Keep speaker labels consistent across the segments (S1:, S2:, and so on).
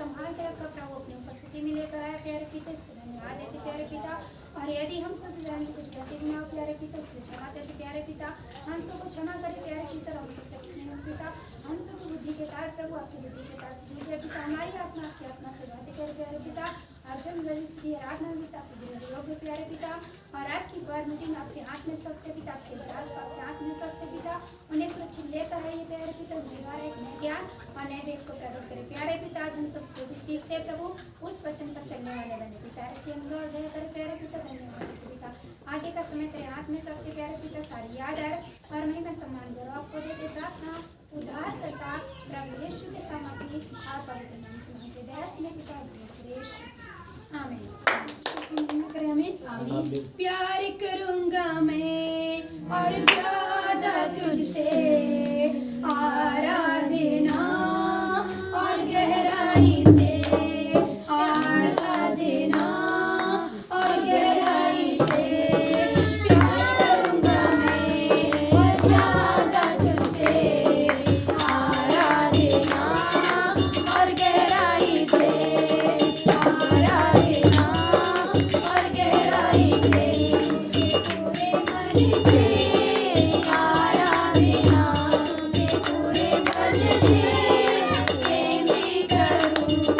S1: संभाल के रखा प्रभु, अपनी उपस्थिति में लेकर आया प्यारे पिता, इसको धन्यवाद देते प्यारे पिता। और यदि हम सबसे जान की कुछ गलती भी ना हो प्यारे पिता, उसको क्षमा चाहते प्यारे पिता, हम सबको क्षमा करें प्यारे पिता, हम सबसे नहीं हो पिता, हम सबको बुद्धि के तार प्रभु, आपकी बुद्धि के तार से जुड़ पिता, हमारी आत्मा आपकी आत्मा से बातें करे प्यारे पिता, अर्जुन गलिस्ती आराधना पिता आपके दिल योग्य प्यारे पिता। और आज की बार मीटिंग आपके हाथ में सकते पिता, आपके इतिहास को आपके हाथ में सकते पिता, उन्हें सुरक्षित लेकर है ये प्यारे पिता, उनके द्वारा एक नए ज्ञान और नए वेद को प्रकट करे प्यारे पिता। आज हम सब सीखते हैं प्रभु, उस वचन पर चलने वाले बने पिता, ऐसे हम गौर दया करे प्यारे पिता, धन्यवाद पिता। आगे का समय तेरे हाथ में सकते प्यारे पिता, सारी याद आए और मैं का सम्मान गौरव आपको देते, प्रार्थना उद्धार करता प्रभु यीशु के सामर्थ्य और पवित्र नाम से मांगते दयास में पिता यीशु, आमीन। आमीन। प्यार करूंगा मैं और ज्यादा तुझसे, आराधना और गहराई से, आराधना और गहराई से, प्यार करूंगा मैं और ज्यादा तुझसे, आराधना और गहराई से, आराधना और गहराई से, तुझे पूरे मन से, आराधना तुझे पूरे मन से, प्रेम भी करूं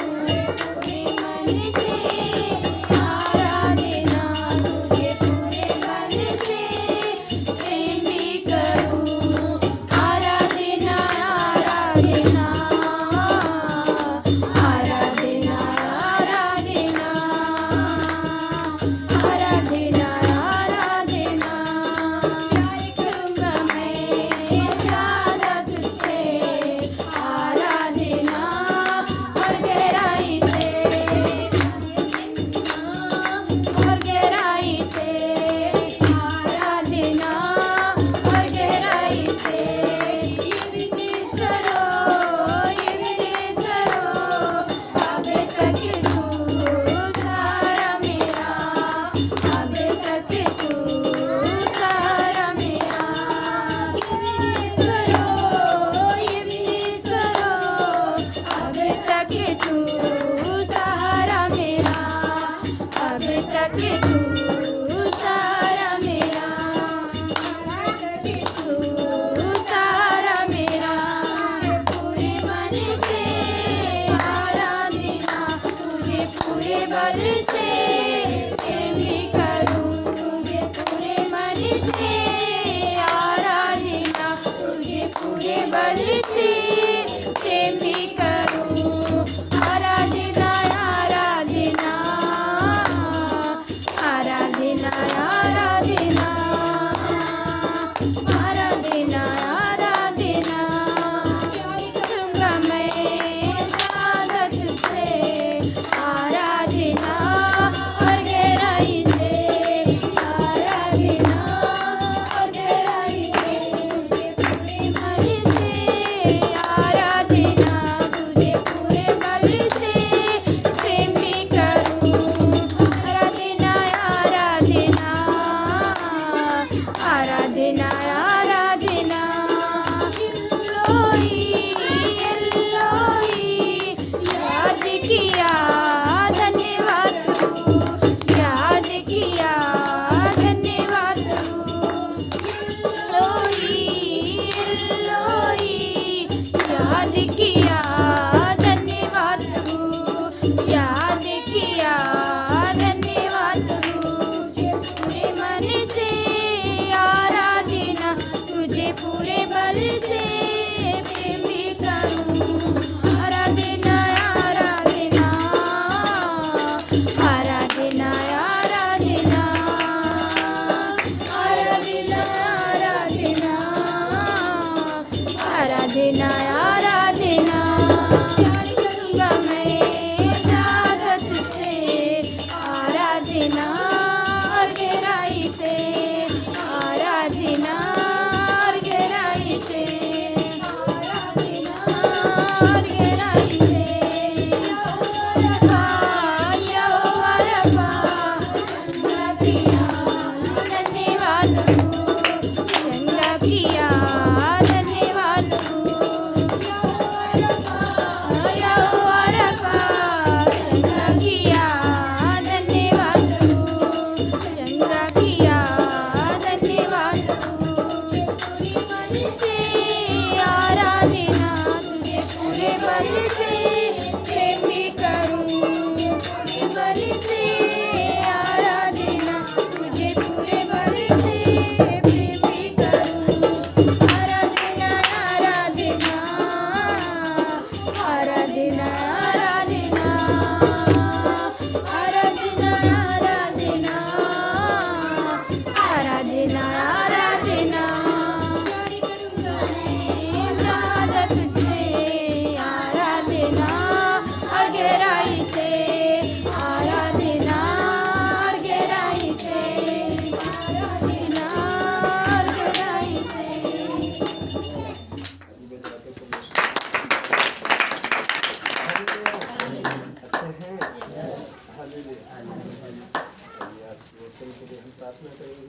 S2: प्रार्थना करेंगे,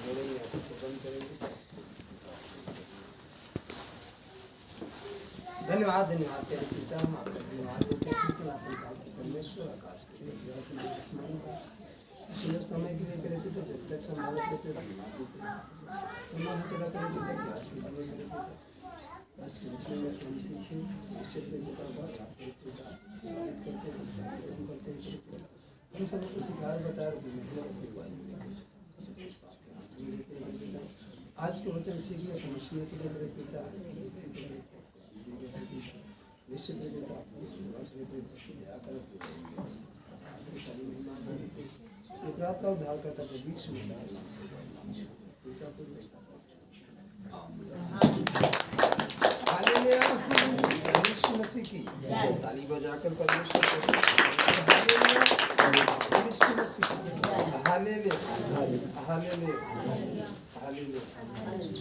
S2: जोड़ेंगे, आंखों को बंद करेंगे। धन्यवाद धन्यवाद तेरे पिता, हम आपका धन्यवाद देते हैं परमेश्वर आकाश के लिए सुंदर समय के लिए करे पिता, जब तक संभाल देते धन्यवाद देते हैं। सम्मान चला करे पिता, मेरे पिता बस में हम सीखें निश्चित पिता बहुत आपके पिता स्वागत करते हैं, हम करते हैं पिता, हम सबको सिखाए बता रहे आज के वचन सीखने समझने के लिए मेरे पिता निश्चित देता प्राप्त उद्धार करता मसीह की ताली बजाकर परमेश्वर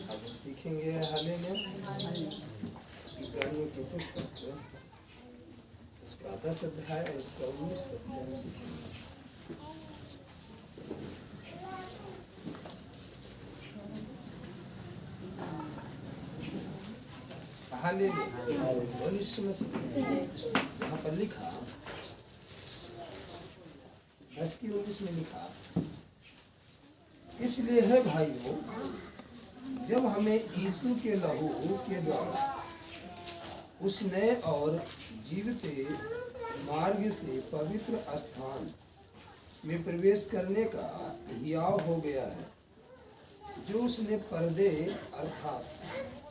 S2: अब सीखेंगे इब्रानियों की पुस्तक उसका 10 अध्याय और उसका 19 पद से हम सीखेंगे। यहाँ पर लिखा 10:19 में लिखा, इसलिए है भाइयों, जब हमें यीशु के लहू के द्वारा उस नए और जीवते मार्ग से पवित्र स्थान में प्रवेश करने का हियाव हो गया है, जो उसने पर्दे अर्थात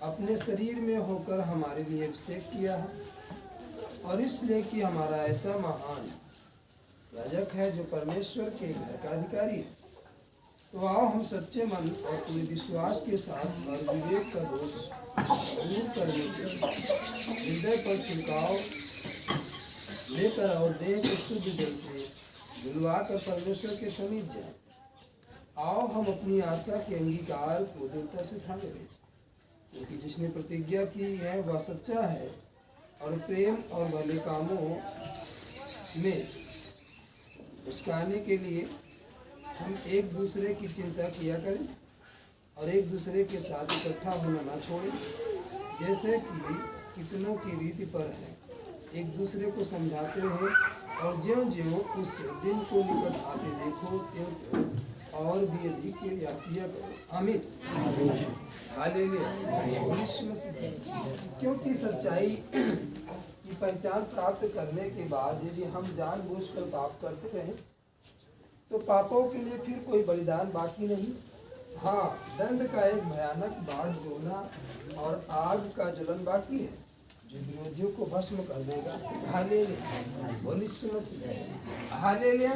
S2: अपने शरीर में होकर हमारे लिए अभिषेक किया है, और इसलिए कि हमारा ऐसा महान याजक है जो परमेश्वर के घर का अधिकारी है। तो आओ हम सच्चे मन और पूरे विश्वास के साथ और विवेक का दोष दूर करने के हृदय पर छिड़काव लेकर और देह को शुद्ध जल से धुलवा कर परमेश्वर के समीप जाएं। आओ हम अपनी आशा के अंगीकार को दृढ़ता से थामे रखें, क्योंकि जिसने प्रतिज्ञा की है वह सच्चा है, और प्रेम और भले कामों में उसके आने के लिए हम एक दूसरे की चिंता किया करें और एक दूसरे के साथ इकट्ठा होना ना छोड़ें, जैसे कि कितनों की रीति पर है। एक दूसरे को समझाते रहें, और ज्यों-ज्यों उस दिन को निकट आते देखो त्यों और भी अधिक याद किया करो। आमीन। हालेलुया। क्योंकि सच्चाई की पहचान प्राप्त करने के बाद यदि हम जानबूझकर पाप करते रहें तो पापों के लिए फिर कोई बलिदान बाकी नहीं। हाँ, दंड का एक भयानक बाढ़ जोना और आग का जलन बाकी है, जो विरोधियों को भस्म कर देगा। हालेलुया। हालेलुया।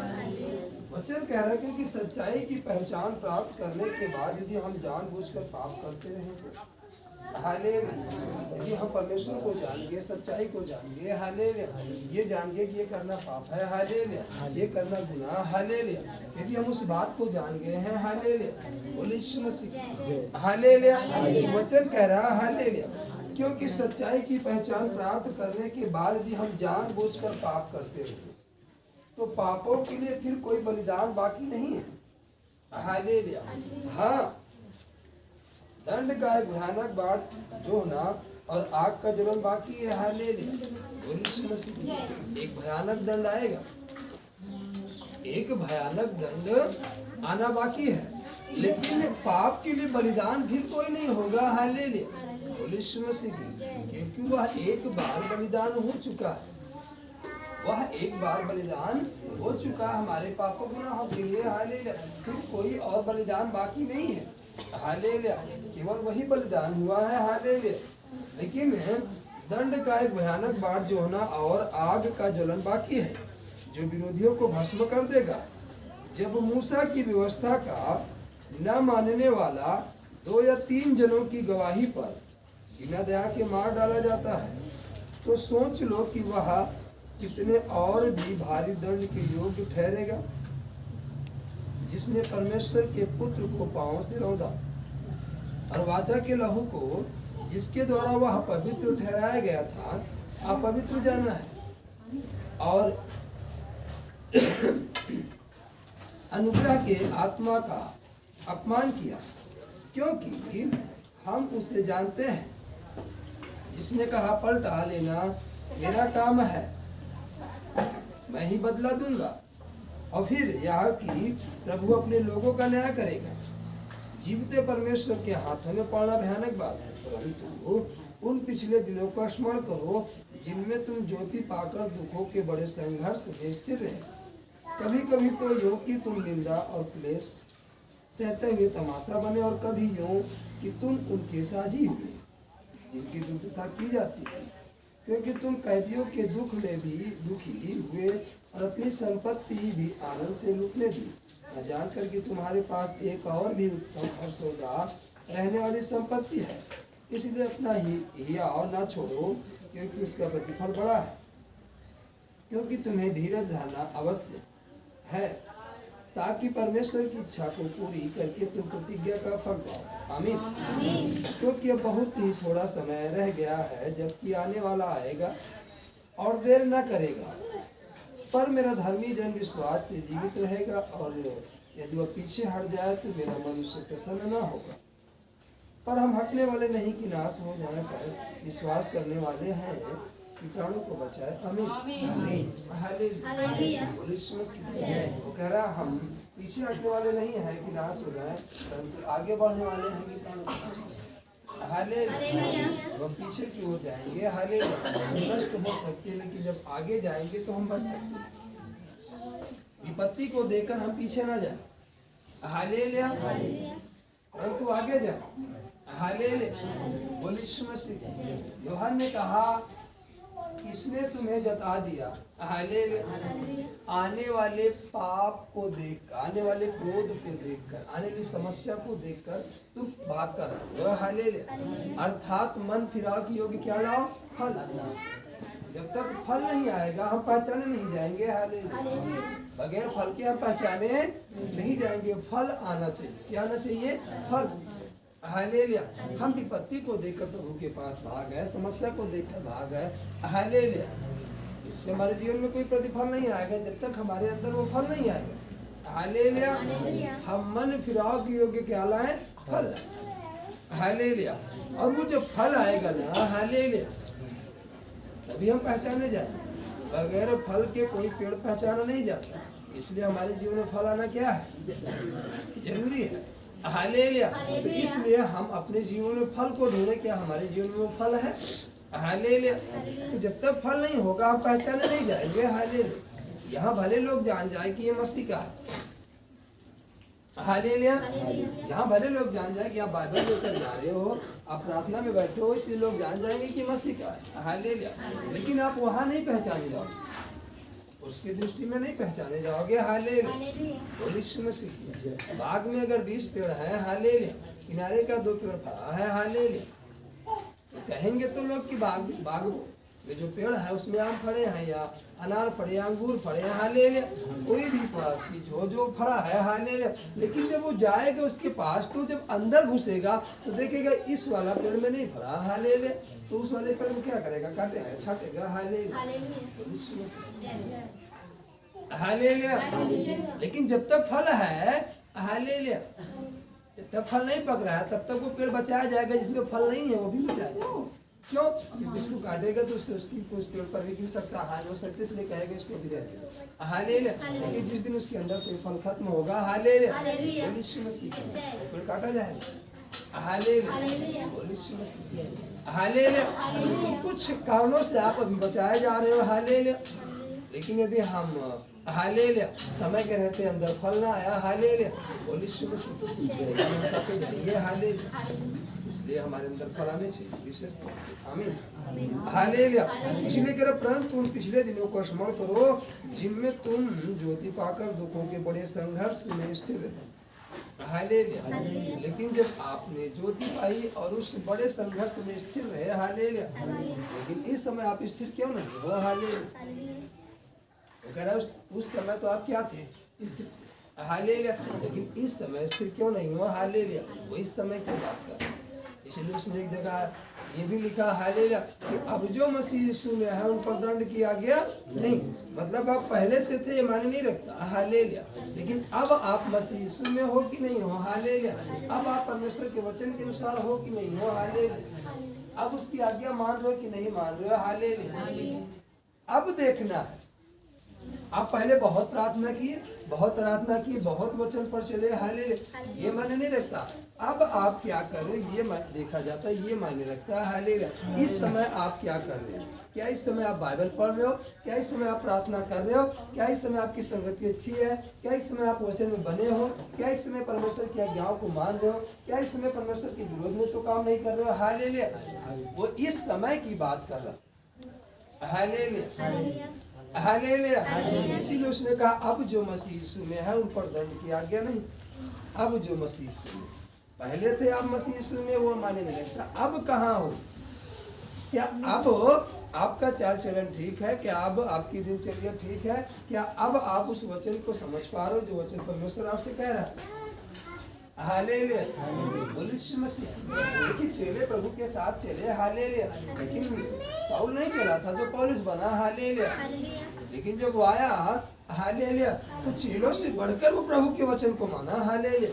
S2: वचन कह रहा है कि सच्चाई की पहचान प्राप्त करने के बाद यदि हम जानबूझकर पाप करते रहें तो हालेलुया। यदि हम परमेश्वर को जान गए, सच्चाई को जान गए, हालेलुया, ये जान गए कि ये करना पाप है, हालेलुया, ये करना गुनाह, हालेलुया, यदि हम उस बात को जान गए हैं, हालेलुया, बोले यीशु मसीह, हालेलुया। वचन कह रहा है हालेलुया, क्योंकि सच्चाई की पहचान प्राप्त करने के बाद यदि हम जानबूझकर पाप करते हैं तो पापों के लिए फिर कोई बलिदान बाकी नहीं है। हालेलुया। हाँ, दंड का एक भयानक बात जो होना और आग का जलन बाकी है। हालेलुया। एक भयानक दंड आएगा, एक भयानक दंड आना बाकी है, लेकिन पाप के लिए बलिदान फिर कोई नहीं होगा। हालेलुया। क्योंकि वह एक बार बलिदान हो चुका है, वह एक बार बलिदान हो चुका हमारे पापों गुनाहों के लिए। हालेलुया। फिर कोई और बलिदान बाकी नहीं है। हालेलुया। केवल वही बलिदान हुआ है। हालेलुया। लेकिन दंड का एक भयानक बाढ़ जो होना और आग का जलन बाकी है, जो विरोधियों को भस्म कर देगा। जब मूसा की व्यवस्था का न मानने वाला 2 या 3 जनों की गवाही पर बिना दया के मार डाला जाता है, तो सोच लो कि वह कितने और भी भारी दंड के योग्य ठहरेगा, जिसने परमेश्वर के पुत्र को पांवों से रौंदा और वाचा के लहू को जिसके द्वारा वह पवित्र ठहराया गया था अपवित्र जाना है, और अनुग्रह के आत्मा का अपमान किया, क्योंकि हम उसे जानते हैं जिसने कहा पलटा लेना मेरा काम है, मैं ही बदला दूंगा। और फिर यह कि प्रभु अपने लोगों का न्याय करेगा। जीवते परमेश्वर के हाथों में पड़ना भयानक बात है, परंतु उन पिछले दिनों का स्मरण करो जिनमें तुम ज्योति पाकर दुखों के बड़े संघर्ष में स्थिर रहे। कभी कभी तो यूं कि तुम निंदा और क्लेश सहते हुए तमाशा बने, और कभी यूं कि तुम उनके साझी हुए जिनकी दुर्दशा की जाती है, क्योंकि तुम कैदियों के दुख में भी दुखी हुए और अपनी संपत्ति भी आनंद से लूटने दी, न जानकर कि तुम्हारे पास एक और भी उत्तम और सौदा रहने वाली संपत्ति है। इसलिए अपना ही और ना छोड़ो, क्योंकि उसका प्रतिफल बड़ा है। क्योंकि तुम्हें धीरज धरना अवश्य है, ताकि परमेश्वर की इच्छा को पूरी करके तुम प्रतिज्ञा का फल पाओ। आमीन। क्योंकि अब बहुत ही थोड़ा समय रह गया है, जबकि आने वाला आएगा और देर न करेगा। पर मेरा धर्मी जन विश्वास से जीवित रहेगा, और यदि वह पीछे हट जाए तो मेरा मनुष्य प्रसन्न न होगा। पर हम हटने वाले नहीं कि नाश हो जाने पर विश्वास करने वाले हैं कि प्राणों को बचाए। आमीन। हालेलुया। वो कह रहा हम पीछे हटने वाले नहीं हैं कि नाश हो जाए, परंतु आगे बढ़ने वाले हैं कि प्राणों को बचाए। हालेलुया। हम पीछे की ओर जाएंगे, हालेलुया, नष्ट हो सकते हैं, लेकिन जब आगे जाएंगे तो हम बच सकते हैं। विपत्ति को देखकर हम पीछे ना जाए, हालेलुया, परंतु आगे जाए। हालेलुया। बोल यीशु मसीह। यूहन्ना ने कहा किसने तुम्हें जता दिया, हालेलुया, आने वाले पाप को देख, आने वाले क्रोध को देखकर, आने वाली समस्या को देखकर तुम भाग कर रहे हो, हालेलुया। अर्थात मन फिराव की योग्य क्या लाओ, फल। जब तक फल नहीं आएगा हम पहचाने नहीं जाएंगे, हालेलुया। बगैर फल के हम पहचाने नहीं जाएंगे। फल आना चाहिए, क्या आना चाहिए, फल, हालेलुया। हम विपत्ति को देखकर प्रभु के पास भाग गए, समस्या को देखकर भाग गए, हालेलुया। इससे हमारे जीवन में कोई प्रतिफल नहीं आएगा जब तक हमारे अंदर वो फल नहीं आएगा, हालेलुया। हम मन फिराव के योग्य क्या लाएं, फल, हालेलुया। और वो जब फल आएगा ना, हालेलुया, तभी हम पहचाने जाएंगे। बगैर फल के कोई पेड़ पहचाना नहीं जाता। इसलिए हमारे जीवन में फल आना क्या है, जरूरी है, हालेलुया। तो इसलिए हम अपने जीवन में फल को ढूंढे, क्या हमारे जीवन में वो फल है, हालेलुया। तो जब तक फल नहीं होगा हम पहचाने नहीं जाएंगे, हालेलुया। यहाँ भले लोग जान जाए कि ये मसीह का है, हालेलुया। यहाँ भले लोग जान जाए कि आप बाइबल लेकर जा रहे हो, आप प्रार्थना में बैठे हो, इसलिए लोग जान जाएंगे कि मसीह का है, हालेलुया। लेकिन आप वहाँ नहीं पहचाने जाओगे, उसकी दृष्टि में नहीं पहचाने जाओगे, हालेलुया। यीशु मसीह। बाग में अगर 20 पेड़ है, हालेलुया, किनारे का 2 पेड़ फला है, हालेलुया, तो कहेंगे तो लोग कि बाग में जो पेड़ है उसमें आम फड़े हैं या अनार फड़े या अंगूर फड़े हैं, हालेलुया। कोई भी फड़ा चीज हो जो फड़ा है, हालेलुया। लेकिन जब वो जाएगा उसके पास, तो जब अंदर घुसेगा तो देखेगा इस वाला पेड़ में नहीं फड़ा, हालेलुया। तो उस वाले पेड़ को क्या करेगा, काटेगा, छाटेगा, हालेलुया, हालेलुया। लेकिन जब तक फल है, हालेलुया, जब तक फल नहीं पक रहा है तब तक वो पेड़ बचाया जाएगा, जिसमें फल नहीं है वो भी बचाया जाएगा। क्यों, क्योंकि उसको काटेगा तो उससे उसकी उस पेड़ पर भी गिर सकता है, हानि हो सकती है, इसलिए कहेगा इसको भी रहने, हालेलुया। लेकिन जिस दिन उसके अंदर से फल खत्म होगा, हालेलुया, यीशु मसीह, पेड़ काटा जाएगा, हालेलुया, यीशु मसीह, हालेलुया। कुछ कारणों से आप अभी बचाए जा रहे हो, हालेलुया। लेकिन यदि हम, हालेलुया, समय के रहते अंदर फल ना आया, हालेलुया, यीशु मसीह जाइए, हालेलुया। इसलिए हमारे अंदर फल आने चाहिए विशेष तौर से, आमीन, हालेलुया। इसलिए कह रहे परंतु उन पिछले दिनों को स्मरण करो जिनमें तुम ज्योति पाकर दुखों के बड़े संघर्ष में स्थिर रहे, हालेलुया। लेकिन जब आपने ज्योति पाई और उस बड़े संघर्ष में स्थिर रहे, हालेलुया, लेकिन इस समय आप स्थिर क्यों नहीं हो, हालेलुया। कह रहा उस समय तो आप क्या थे, स्थिर से, हालेलुया। लेकिन इस समय स्थिर क्यों नहीं हो, हालेलुया। वो इस समय की बात कर, इसलिए उसने एक जगह ये भी लिखा हालेलुया कि अब जो मसीह यीशु में है उन पर दंड किया गया नहीं। मतलब आप पहले से थे ये माने नहीं रखता हालेलुया, लेकिन अब आप मसीह यीशु में हो कि नहीं हो हालेलुया। अब आप परमेश्वर के वचन के अनुसार हो कि नहीं हो हालेलुया। अब उसकी आज्ञा मान रहे हो कि नहीं मान रहे हो हालेलुया। अब देखना है, आप पहले बहुत प्रार्थना किए, बहुत वचन पर चले हालेलुया, ये मायने नहीं रखता। अब आप क्या कर रहे हो ये देखा जाता है, ये मायने रखता है हालेलुया। इस समय आप क्या कर रहे हो? क्या इस समय आप बाइबल पढ़ रहे हो? क्या इस समय आप प्रार्थना कर रहे हो? क्या इस समय आपकी संगति अच्छी है? क्या इस समय आप वचन में बने हो? क्या इस समय परमेश्वर की आज्ञाओं को मान रहे हो? क्या इस समय परमेश्वर के विरोध में तो काम नहीं कर रहे हो हालेलुया। वो इस समय की बात कर रहा हालेलुया हालेलुया। इसीलिए उसने कहा अब जो मसीह यीशु में है उन पर दंड की आज्ञा नहीं। अब जो मसीह यीशु में, पहले थे आप मसीह यीशु में वो माने नहीं लगता। अब कहाँ हो? क्या अब आपका चाल चलन ठीक है? क्या अब आपकी दिनचर्या ठीक है? क्या अब आप उस वचन को समझ पा रहे हो जो वचन परमेश्वर आपसे कह रहा है हालेलुया। बोलिए मसीह। लेकिन चेले प्रभु के साथ चले हालेलुया, लेकिन साउल नहीं चला था जो पौलुस बना हालेलुया। लेकिन जब वो आया हालेलुया तो चेलों से बढ़कर वो प्रभु के वचन को माना हालेलुया।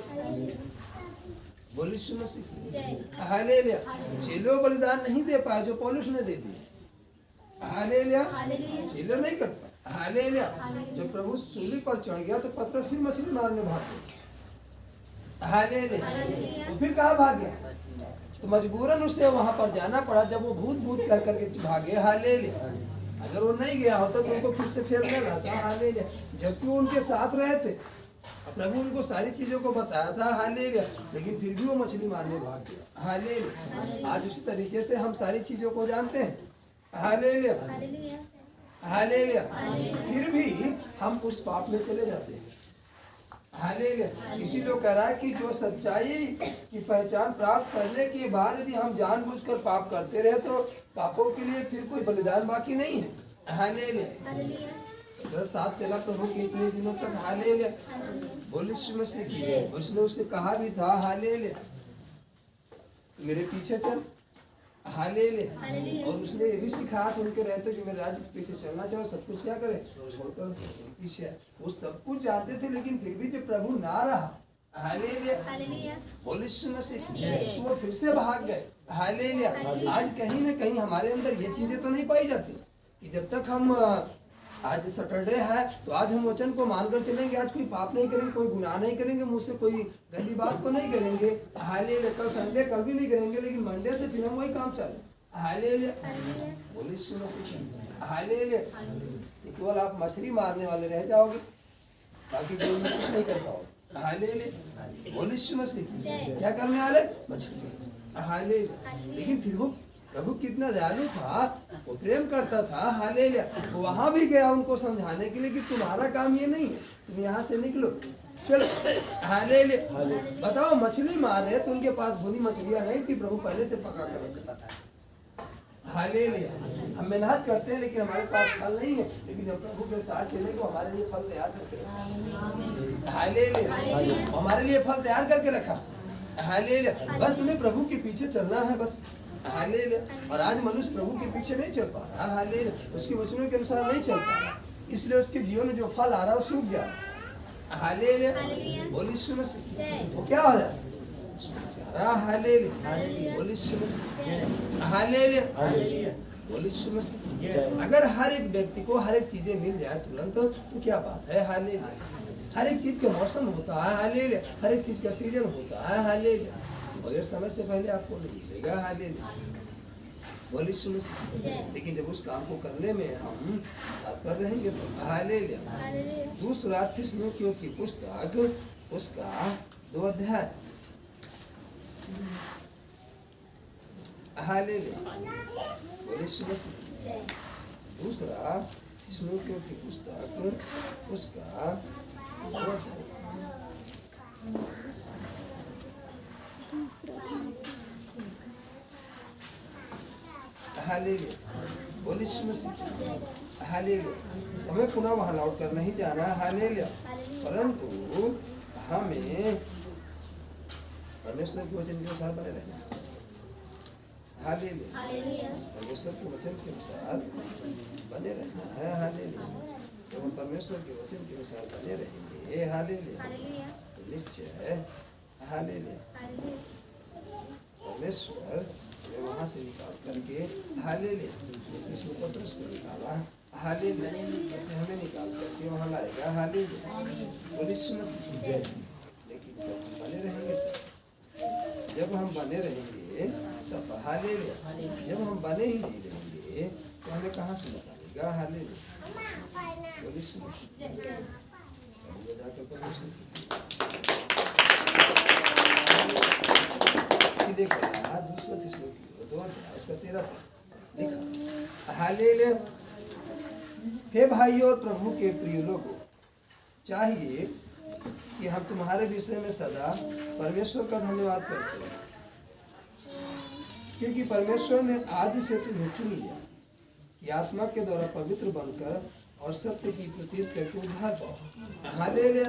S2: बोलिए मसीह हालेलुया। चेलों बलिदान नहीं दे पाए जो पौलुस ने दे दिया हालेलुया। चेलो नहीं कर पाए हालेलुया। जब प्रभु सूली पर चढ़ गया तो पतरस फिर मछली मारने भाग गया हालेलुया। तो फिर कहाँ भाग गया? तो मजबूरन उसे वहां पर जाना पड़ा जब वो भूत कर करके भागे हालेलुया। अगर वो नहीं गया होता तो उनको फिर से फेर देना था हालेलुया। जबकि वो उनके साथ रहे थे, प्रभु उनको सारी चीजों को बताया था हालेलुया, लेकिन फिर भी वो मछली मारने भाग गया हालेलुया। आज उसी तरीके से हम सारी चीजों को जानते हैं हालेलुया हालेलुया, फिर भी हम उस पाप में चले जाते हैं हालेलुया। इसी लोग कह रहा है कि जो सच्चाई की पहचान प्राप्त करने के बाद यदि हम जानबूझकर पाप करते रहे तो पापों के लिए फिर कोई बलिदान बाकी नहीं है हालेलुया। साथ चला प्रभु के इतने दिनों तक हालेलुया। बोलिए मसीह की। उसने उससे कहा भी था हालेलुया मेरे पीछे चल हालेलुया। और उसने ये भी सिखाया था उनके रहते कि मेरे राज्य के पीछे चलना चाहो सब कुछ क्या करे छोड़कर पीछे। वो सब कुछ जानते थे लेकिन फिर भी जब प्रभु ना रहा हालेलुया बोलिए मसीह तो वो फिर से भाग गए हालेलुया। आज कहीं ना कहीं हमारे अंदर ये चीजें तो नहीं पाई जाती कि जब तक हम आज सैटरडे है तो आज हम वचन को मानकर चलेंगे, आज कोई पाप नहीं करेंगे, कोई गुनाह नहीं करेंगे, मुझसे कोई गंदी बात को नहीं करेंगे हालेलुया। कल संडे कल भी नहीं करेंगे, लेकिन मंडे से फिर हम वही काम चले हालेलुया। बोलिए मसीह हालेलुया। केवल आप मछली मारने वाले रह जाओगे, बाकी कोई कुछ नहीं कर पाओगे हालेलुया। बोलिए मसीह क्या करने वाले मछली हालेलुया। लेकिन फिर वो प्रभु कितना दयालु था, वो प्रेम करता था हालेलुया। वहां भी गया उनको समझाने के लिए कि तुम्हारा काम ये नहीं है, तुम यहाँ से निकलो चलो हालेलुया। बताओ मछली मार रहे तो उनके पास भुनी मछलियां नहीं थी, प्रभु पहले से पका कर रखता था हालेलुया। हम मेहनत करते हैं लेकिन हमारे पास फल नहीं है, लेकिन जब प्रभु के साथ चले तो हमारे लिए फल तैयार करके रखा हालेलुया। हमारे लिए फल तैयार करके रखा हालेलुया। बस हमें प्रभु के पीछे चलना है बस हालेलुया। और आज मनुष्य प्रभु के पीछे नहीं चल पा रहा हालेलुया, उसके वचनों के अनुसार नहीं चल पा रहा, इसलिए उसके जीवन में जो फल आ रहा है वो सूख जा रहा हालेलुया। बोलिए मसीह वो क्या हो रहा हालेलुया। बोलिए मसीह हालेलुया। बोलिए मसीह। अगर हर एक व्यक्ति को हर एक चीजें मिल जाए तुरंत तो क्या बात है हालेलुया। हर एक चीज का मौसम होता है हालेलुया, हर एक चीज का सीजन होता है हालेलुया, मगर समय से पहले आपको नहीं मिलेगा हालेलुया। बोलिए मसीह। लेकिन जब उस काम को करने में हम तत्पर रहेंगे तो हालेलुया। दूसरा थिस्सलुनीकियों की पुस्तक उसका 2 अध्याय हालेलुया। बोलिए मसीह। दूसरा थिस्सलुनीकियों की पुस्तक उसका 2 अध्याय हालेलुया। बोलिए मसीह हालेलुया। हमें पुनः वहां लौट कर नहीं जाना हालेलुया, परंतु हमें परमेश्वर के वचन के अनुसार बने रहना हालेलुया। परमेश्वर के वचन के अनुसार बने रहना है। हालेलुया। जब हम परमेश्वर के वचन के अनुसार बने रहेंगे, हालेलुया, तो निश्चय है, हालेलुया, परमेश्वर हमें वहाँ से निकाल करके, हालेलुया, जैसे पतरस को निकाला, हालेलुया, जैसे हमें निकाल करके वहाँ लाएगा। हालेलुया। बोलिए मसीह की जय। लेकिन जब हम बने रहेंगे, जब हम बने रहेंगे तब, हालेलुया, जब हम बने ही नहीं रहेंगे तो हमें कहाँ से निकालेगा। हालेलुया। बोलिए मसीह की जय। सीधे कहा दूसरा श्लोक 2 उसका 13 लिखा। हालेलुया। हे भाइयों और प्रभु के प्रिय लोगों, चाहिए कि हम तुम्हारे विषय में सदा परमेश्वर का धन्यवाद करते हैं, क्योंकि परमेश्वर ने आदि से तुम्हें चुन लिया कि आत्मा के द्वारा पवित्र बनकर और सत्य की प्रतीत करके उद्धार पाओ। हालेलुया।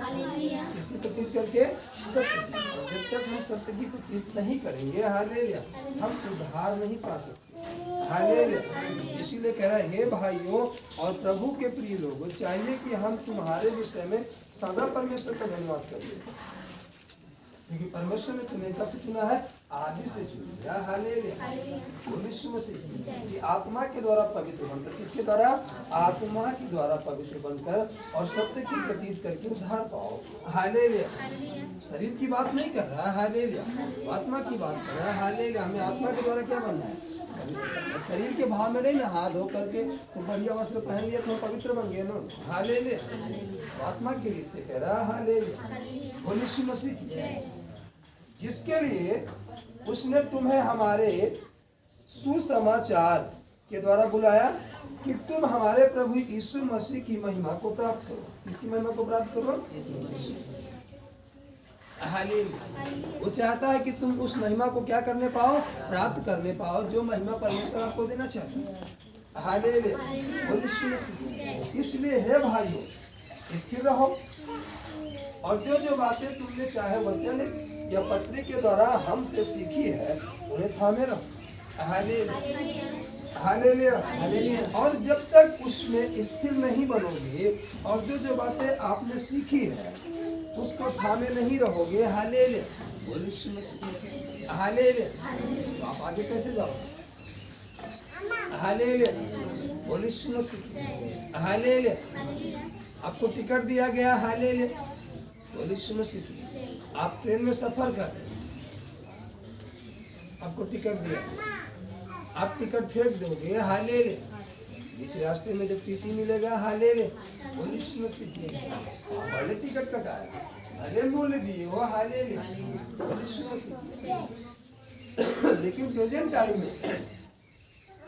S2: किसी प्रतीत करके सत्य की, और जब तक हम सत्य की प्रतीत नहीं करेंगे, हालेलुया, हम उद्धार नहीं पा सकते। हालेलुया। इसीलिए कह रहा है, हे भाइयों और प्रभु के प्रिय लोगों, चाहिए कि हम तुम्हारे विषय में सदा परमेश्वर का धन्यवाद करें, क्योंकि परमेश्वर ने तुम्हें कब से चुना है? आदि से चुन लिया। हालेलुया। यीशु मसीह कि आत्मा के द्वारा पवित्र बनकर, किसके द्वारा? आत्मा के द्वारा पवित्र बनकर और सत्य की प्रतीत करके उद्धार पाओ। हालेलुया। शरीर की बात नहीं कर रहा है, हालेलुया, आत्मा की बात कर रहा है। हालेलुया। हमें आत्मा के द्वारा क्या बनना है? शरीर के भाव में नहीं ना, हाथ धो करके तो बढ़िया वस्त्र पहन लिया तो पवित्र बन गए ना। हालेलुया। आत्मा के लिए से कह रहा है। हालेलुया। यीशु मसीह की जय। जिसके लिए उसने तुम्हें हमारे सुसमाचार के द्वारा बुलाया कि तुम हमारे प्रभु यीशु मसीह की महिमा को प्राप्त करो। किसकी महिमा को प्राप्त करो? यीशु मसीह। हालेलुया। वो चाहता है कि तुम उस महिमा को क्या करने पाओ? प्राप्त करने पाओ, जो महिमा परमेश्वर आपको देना चाहता है। हालेलुया। यीशु मसीह। इसलिए हे भाइयों, स्थिर रहो और जो जो बातें तुमने चाहे वचन या पत्री के द्वारा हमसे सीखी है उन्हें थामे रहो। हालेलुया। हालेलुया। और जब तक उसमें स्थिर नहीं बनोगे और जो जो बातें आपने सीखी है उसको थामे नहीं रहोगे। हालेलुया। यीशु मसीह। हालेलुया। तो आप आगे कैसे जाओगे? हालेलुया। यीशु मसीह। हालेलुया। आपको टिकट दिया गया। हालेलुया। यीशु मसीह। आप ट्रेन में सफर कर रहे हैं, आपको टिकट दिया, आप टिकट फेंक दोगे। हालेलुया। बीच रास्ते में जब टीटी मिलेगा, हालेलुया, यीशु मसीह भले टिकट कटाया, भले मूल्य दिए हो, हालेलुया, यीशु मसीह। लेकिन प्रेजेंट टाइम में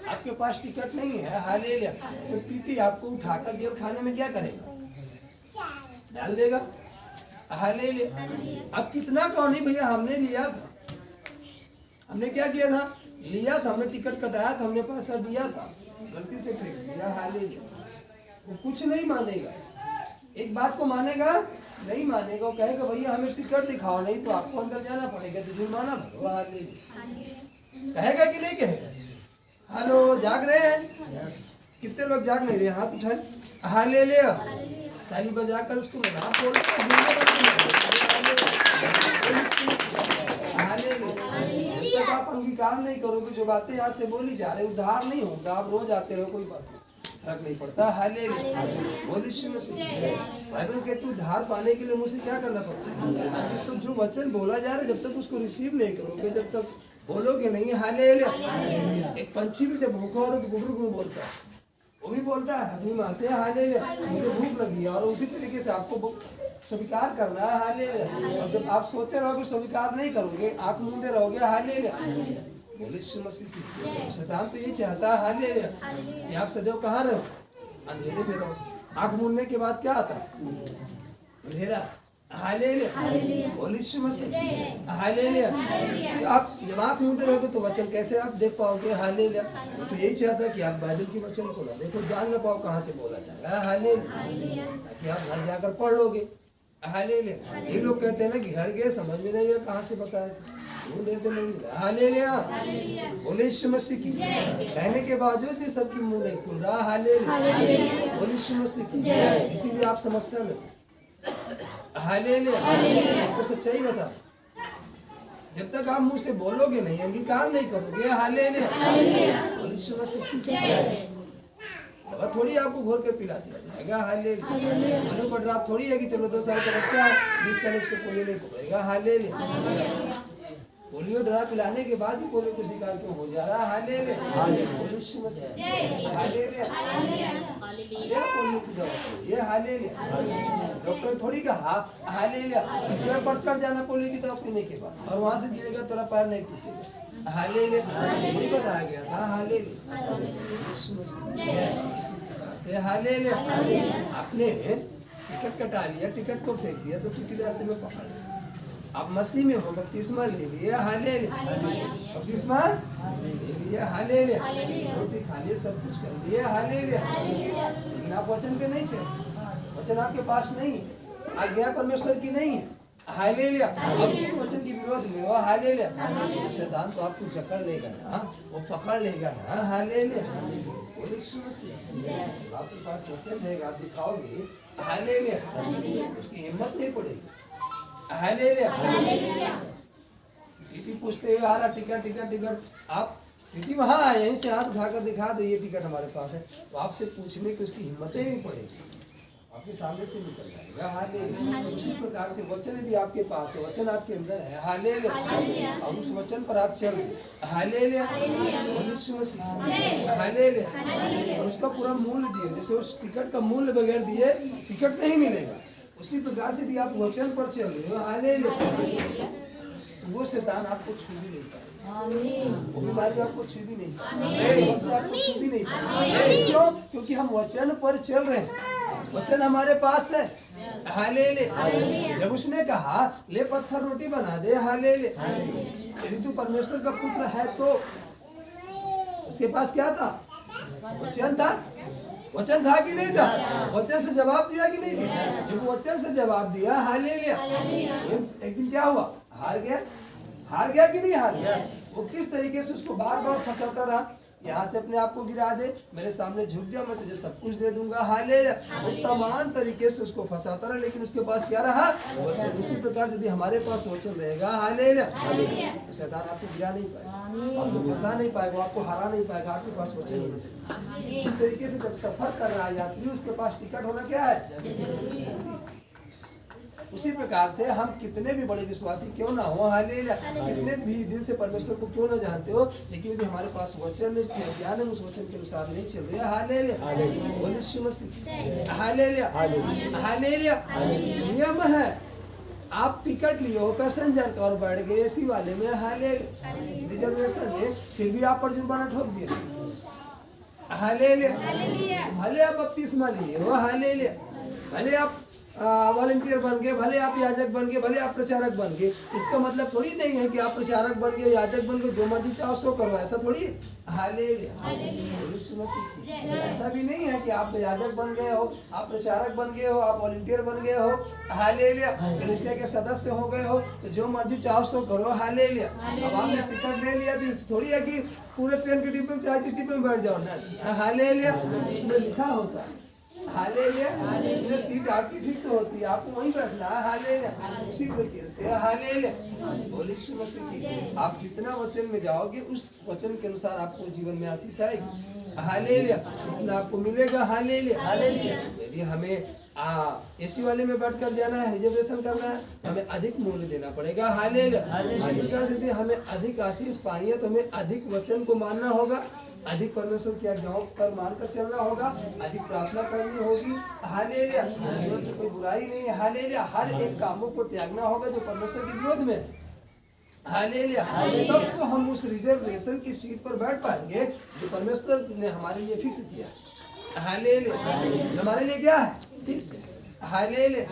S2: आपके पास टिकट नहीं है। हालेलुया। तो टीटी आपको उठाकर जेल खाने में क्या करेगा? डाल देगा। हालेलुया। अब कितना कौन ही भैया, हमने लिया था, हमने क्या किया था? लिया था, हमने टिकट कटाया था, हमने पैसा दिया था, गलती से फेंक दिया। हालेलुया। वो कुछ नहीं मानेगा, एक बात को मानेगा नहीं मानेगा, वो कहेगा भैया हमें टिकट दिखाओ, नहीं तो आपको अंदर जाना पड़ेगा, तो जुर्माना भरो। हालेलुया। कहेगा कि नहीं कहेगा? हेलो, जाग रहे हैं? कितने लोग जाग नहीं रहे? हाथ उठाए। हालेलुया। ताली बजाकर उसको जब आप अंगीकार नहीं करोगे जो बातें यहाँ से बोली जा रही, उद्धार नहीं होगा। आप रोज आते रहो, कोई फर्क नहीं पड़ता। हालेलुया। यीशु मसीह। बाइबल कहती है उद्धार पाने के लिए मुझसे क्या करना पड़ता है? तो जो वचन बोला जा रहा है, जब तक उसको रिसीव नहीं करोगे, जब तक बोलोगे नहीं। हालेलुया। एक पंछी भी जब भूखा हो तो गुगरू गुगरू बोलता है, वो भी बोलता है अपनी माँ से, हालेलुया, मुझे भूख लगी है। और उसी तरीके से आपको स्वीकार करना है। हालेलुया। और जब आप सोते रहोगे, स्वीकार नहीं करोगे, आंख मूंदे रहोगे। हालेलुया। यीशु मसीह की शैतान तो ये चाहता है, हालेलुया, कि आप सदैव कहाँ रहो? अंधेरे में रहो। आंख मूंदने के बाद क्या आता है? अंधेरा। हालेलुया। यीशु मसीह। हालेलुया। आप जब आंख मूंदे रहोगे तो वचन कैसे आप देख पाओगे? हालेलुया। तो यही चाहता है कि आप बाइबल की वचन को ना देखो, जान ना पाओ कहाँ से बोला जाएगा। हालेलुया। ताकि आप घर जाकर पढ़ लोगे। हालेलुया। ये लोग कहते हैं ना कि घर गए समझ में नहीं है, कहाँ से बताया था? मुंह देते नहीं मिला। हालेलुया, बोले यीशु मसीह की कहने के बावजूद भी सबकी मुंह नहीं खुल रहा। हालेलुया, बोले यीशु मसीह की। इसीलिए आप समस्या में। हालेलुया, आपको सच्चाई बता, जब तक आप मुंह से बोलोगे नहीं, अंगीकार नहीं करोगे, हालेलुया, बोले यीशु मसीह की। दवा थोड़ी आपको घोर के पिला दिया जाएगा। हालेलुया, मनो पर ड्राप थोड़ी है कि चलो 2 साल का बच्चा है 20 साल उसको पोलियो नहीं पकड़ेगा। हालेलुया, पोलियो ड्रा पिलाने के बाद ही पोलियो को शिकार क्यों हो जा रहा है। हालेलुया, हालेलुया, ये पोलियो की दवा ये। हालेलुया, डॉक्टर थोड़ी कहा हालेलुया पेड़ पर चढ़ जाना पोलियो की दवा पीने के बाद और वहां से गिरेगा तेरा पैर नहीं टूटेगा। हालेलुया, नहीं बताया गया था। हालेलुया, हालेलुया, आपने टिकट कटा लिया, टिकट को फेंक दिया तो टिकट रास्ते में पकड़ लिया। आप मसीह में हो, बपतिस्मा ले लिए। हालेलुया, बपतिस्मा ले लिए। हालेलुया, रोटी खा लिए, सब कुछ कर लिए। हालेलुया, लेकिन आप वचन पे नहीं चले, वचन आपके पास नहीं है, आज्ञा परमेश्वर की नहीं है। हालेलुया, अब इसी वचन के विरोध में हो। हालेलुया, शैतान तो आपको जकड़ लेगा ना, वो पकड़ लेगा ना। हालेलुया, आपके पास वचन रहेगा, आप दिखाओगे। हालेलुया, उसकी हिम्मत नहीं पड़ेगी। हालेलुया, टीटी पूछते हुए आ रहा टिकट टिकट टिकट, आप टीटी वहाँ आए यहीं से हाथ उठाकर दिखा दो ये टिकट हमारे पास है, तो आपसे पूछने की उसकी हिम्मतें नहीं पड़ेगी, आपके सामने से निकल जाएगा। हालेलुया, उसी प्रकार से वचन यदि आपके पास है, वचन आपके अंदर है। हालेलुया, और उस वचन पर आप चल रहे। हालेलुया, हालेलुया, और उसका पूरा मूल्य दिए, जैसे उस टिकट का मूल्य बगैर दिए टिकट नहीं मिलेगा, उसी प्रकार से भी आप वचन पर चल रहे हो। हालेलुया, तो वो शैतान आपको छू भी नहीं पाएगा, वो बीमारी आपको छू भी नहीं पाएगी, समस्या आपको छू भी नहीं पाएगी। क्यों? क्योंकि हम वचन पर चल रहे हैं, वचन हमारे पास है। हालेलुया, जब उसने कहा ले पत्थर रोटी बना दे। हालेलुया, यदि तू परमेश्वर का पुत्र है तो उसके पास क्या था? वचन था। वचन था कि नहीं था? वचन से जवाब दिया कि नहीं दिया? जब वचन से जवाब दिया, हालेलुया, एक दिन क्या हुआ? हार गया। हार गया कि नहीं हार गया? वो किस तरीके से उसको बार बार फंसाता रहा, यहाँ से अपने आप को गिरा दे, मेरे सामने झुक जा, मैं तुझे सब कुछ दे दूंगा। हालेलुया, वो तमाम तरीके से उसको फंसाता रहा, लेकिन उसके पास क्या रहा? वचन। उसी प्रकार से यदि हमारे पास वचन रहेगा, हालेलुया, तो शैतान आपको गिरा नहीं पाएगा, आपको फंसा नहीं पाएगा, आपको हरा नहीं पाएगा, आपके पास वचन होना। इस तरीके से जब सफर कर रहा है यात्री, उसके पास टिकट होना क्या है? उसी प्रकार से हम कितने भी बड़े विश्वासी क्यों ना हो, हालेलुया, कितने भी दिल से परमेश्वर को क्यों ना जानते हो, लेकिन यदि हमारे पास वचन, उसके ज्ञान है, उस वचन के अनुसार नहीं चल रहे। हालेलुया, हालेलुया, हालेलुया, नियम है, आप टिकट लिए हो पैसेंजर का और बैठ गए एसी वाले में, हालेलुया, रिजर्वेशन में, फिर भी आप पर जुर्माना ठोक दिया। हालेलुया, भले आप बपतिस्मा लिए हो, हालेलुया, भले आप वॉलंटियर बन गए, भले आप याजक बन गए, भले आप प्रचारक बन गए, इसका मतलब थोड़ी नहीं है कि आप प्रचारक बन गए, याजक बन गए, जो मर्जी चाहो सो करो, ऐसा थोड़ी है। हालेलुया, ऐसा भी नहीं है कि आप याजक बन गए हो, आप प्रचारक बन गए हो, आप वॉलंटियर बन गए हो, हालेलुया, कलीसिया के सदस्य हो गए हो तो जो मर्जी चाहो सो करो। हालेलुया, अब आपने टिकट ले लिया तो थोड़ी है कि पूरे ट्रेन के डिब्बे में चाहे डिब्बे में बैठ जाओ ना। हालेलुया, इसमें लिखा होता है। हालेलुया, इसमें सीट आपकी फिक्स होती है, आपको वहीं बैठना है। हालेलुया, उसी प्रकार से हालेलुया, बोले यीशु मसीह की, आप जितना वचन में जाओगे उस वचन के अनुसार आपको जीवन में आशीष आएगी। हालेलुया, उतना आपको मिलेगा। हालेलुया, यदि हमें एसी वाले में बैठ कर जाना है, रिजर्वेशन करना है, तो हमें अधिक मूल्य देना पड़ेगा। हालेलुया, इसी प्रकार से हमें अधिक आशीष पानी है तो हमें अधिक वचन को मानना होगा, अधिक परमेश्वर की आज्ञाओं पर मानकर चलना होगा, अधिक प्रार्थना करनी होगी। हालेलुया, जीवन से कोई बुराई नहीं है। हालेलुया, हर एक कामों को त्यागना होगा जो परमेश्वर के विरोध में। हालेलुया, तब तो हम उस रिजर्वेशन की सीट पर बैठ पाएंगे जो परमेश्वर ने हमारे लिए फिक्स किया। हालेलुया, हमारे लिए क्या है? फिक्स। हालेलुया,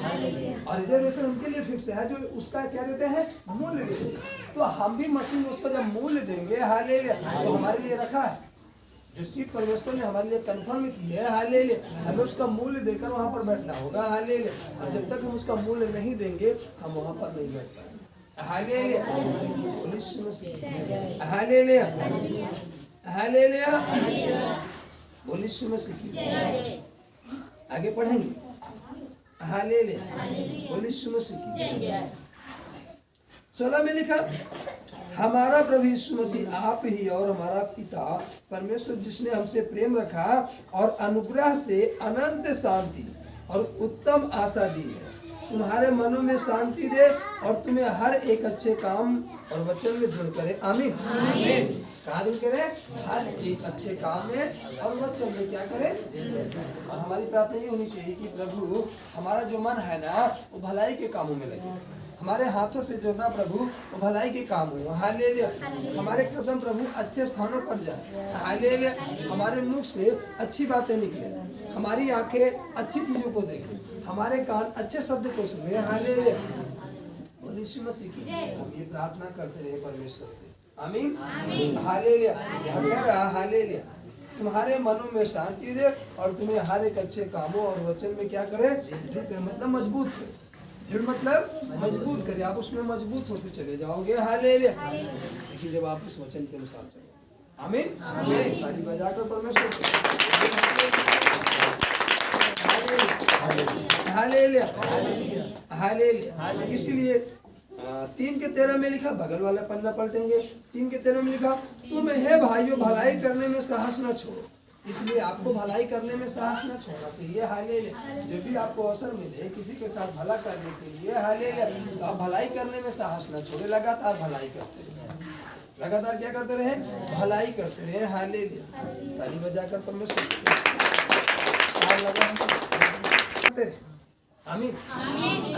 S2: और रिजर्वेशन उनके लिए फिक्स है जो उसका क्या देते हैं? मूल्य देते हैं। तो हम भी मसीह में उसका जब मूल्य देंगे, हालेलुया, तो हमारे लिए रखा है जो सीट परमेश्वर ने हमारे लिए कंफर्म की है। हालेलुया, हमें उसका मूल्य देकर वहाँ पर बैठना होगा। हालेलुया, और जब तक हम उसका मूल्य नहीं देंगे हम वहाँ पर नहीं बैठ पाएंगे। हालेलुया, बोलिए यीशु मसीह, हालेलुया, हालेलुया, बोलिए यीशु मसीह की। आगे पढ़ेंगे, हालेलुया, बोलिए यीशु मसीह की। 16 में लिखा, हमारा प्रभु यीशु मसीह आप ही और हमारा पिता परमेश्वर जिसने हमसे प्रेम रखा और अनुग्रह से अनंत शांति और उत्तम आशा दी है, तुम्हारे मनों में शांति दे और तुम्हें हर एक अच्छे काम और वचन में दृढ़ करे। आमीन। कहाँ दृढ़ करे? हर एक अच्छे काम में और वचन में क्या करे? और हमारी प्रार्थना ये होनी चाहिए कि प्रभु हमारा जो मन है ना वो भलाई के कामों में लगे, हमारे हाथों से जो ना प्रभु वो भलाई के काम हो। हालेलुया, हमारे कदम प्रभु अच्छे स्थानों पर जाए। हालेलुया, हमारे मुख से अच्छी बातें निकले, हमारी आंखें अच्छी चीजों को देखें, हमारे कान अच्छे शब्द को सुने। हालेलुया, यीशु मसीह की हम ये प्रार्थना करते रहे परमेश्वर से। आमीन। हालेलुया, हालेलुया, तुम्हारे मनों में शांति दे और तुम्हें हर एक अच्छे कामों और वचन में क्या करे? मतलब मजबूत करे। दृढ़ मतलब मजबूत करे, आप उसमें मजबूत होते चले जाओगे। हालेलुया, देखिए जब आप उस वचन के अनुसार चलो। आमीन। ताली बजाकर परमेश्वर हालेलुया, हालेलुया। इसलिए 3:13 में लिखा, बगल वाला पन्ना पलटेंगे, 3:13 में लिखा, तुम हे भाइयों भलाई करने में साहस न छोड़ो। इसलिए आपको भलाई करने में साहस न छोड़ना चाहिए। हालेलुया, जब भी आपको अवसर मिले किसी के साथ भला करने के लिए, हालेलुया, तो आप भलाई करने में साहस न छोड़े, लगातार भलाई करते रहे। लगातार क्या करते रहे? भलाई करते रहे। हालेलुया, ताली बजाकर परमेश्वर आमीन।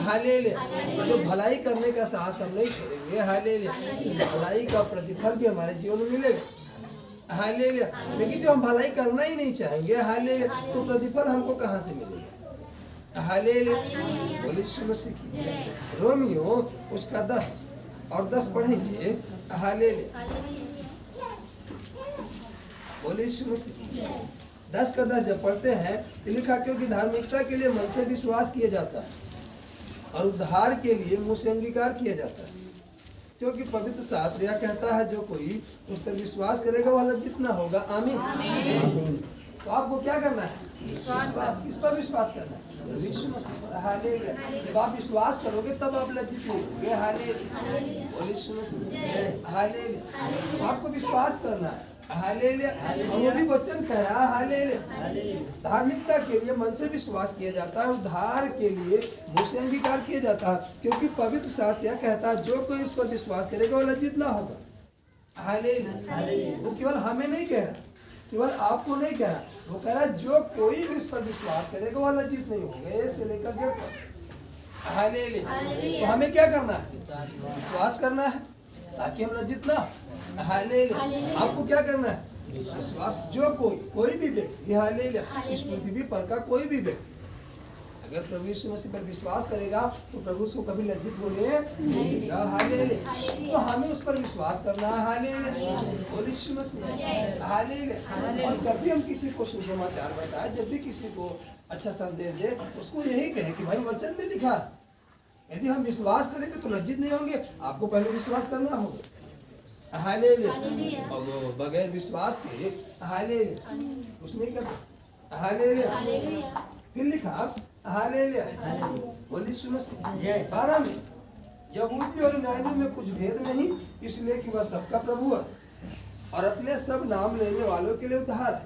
S2: हालेलुया, जो भलाई करने का साहस हम नहीं छोड़ेंगे, हालेलुया, तो भलाई का प्रतिफल भी हमारे जीवन में मिलेगा। हालेलुया, लेकिन जो हम भलाई करना ही नहीं चाहेंगे, हालेलुया, तो प्रतिफल हमको कहाँ से मिलेगा? हालेलुया, बोलिए यीशु मसीह की। रोमियो उसका 10 और 10 पढ़ेंगे। हालेलुया, बोलिए यीशु मसीह की। 10 का 10 जब पढ़ते हैं तो लिखा, क्योंकि धार्मिकता के लिए मन से विश्वास किया जाता है और उद्धार के लिए मुंह से अंगीकार किया जाता है, क्योंकि पवित्र शास्त्र यह कहता है जो कोई उस पर विश्वास करेगा वह लज्जित ना होगा। आमीन। तो आपको क्या करना है? विश्वास। किस पर विश्वास करना है? यीशु मसीह पर। हालेलुया, जब आप विश्वास करोगे तब आप लज्जित नहीं होंगे। हालेलुया, बोलिए यीशु मसीह। हालेलुया, तो आपको विश्वास करना है। हालेलुया, और वो भी वचन कह रहा है। हालेलुया, धार्मिकता के लिए मन से विश्वास किया जाता है, उद्धार के लिए मुंह से अंगीकार किया जाता है, क्योंकि पवित्र शास्त्र यह कहता है जो कोई इस पर विश्वास करेगा वो लज्जित ना होगा। हालेलुया, वो केवल हमें नहीं कह रहा, केवल आपको नहीं कह रहा, वो कह रहा है जो कोई भी इस पर विश्वास करेगा वो लज्जित नहीं होगा, ए से लेकर जेड तक। हालेलुया, तो हमें क्या करना है? विश्वास करना है ताकि हम लज्जित ना। हालेलुया, आपको क्या करना है? विश्वास। जो कोई भी व्यक्ति, हालेलुया, इस पृथ्वी पर का कोई भी व्यक्ति अगर प्रभु यीशु मसीह पर विश्वास करेगा तो प्रभु उसको कभी लज्जित होने नहीं देगा। हालेलुया, तो हमें उस पर विश्वास करना है। हालेलुया, बोलिए यीशु मसीह। हालेलुया, और जब भी हम किसी को सुसमाचार बताएं, जब भी किसी को अच्छा संदेश दे, उसको यही कहे कि भाई वचन में लिखा, यदि हम विश्वास करेंगे तो लज्जित नहीं होंगे। आपको पहले विश्वास करना होगा। हालेलुया, और वो बगैर विश्वास के हालेलुया कुछ नहीं कर सकते। हालेलुया, फिर लिखा, हालेलुया, बोलिए यीशु मसीह। 12 में, यहूदी और यूनानी में कुछ भेद नहीं, इसलिए कि वह सबका प्रभु है और अपने सब नाम लेने वालों के लिए उद्धार है,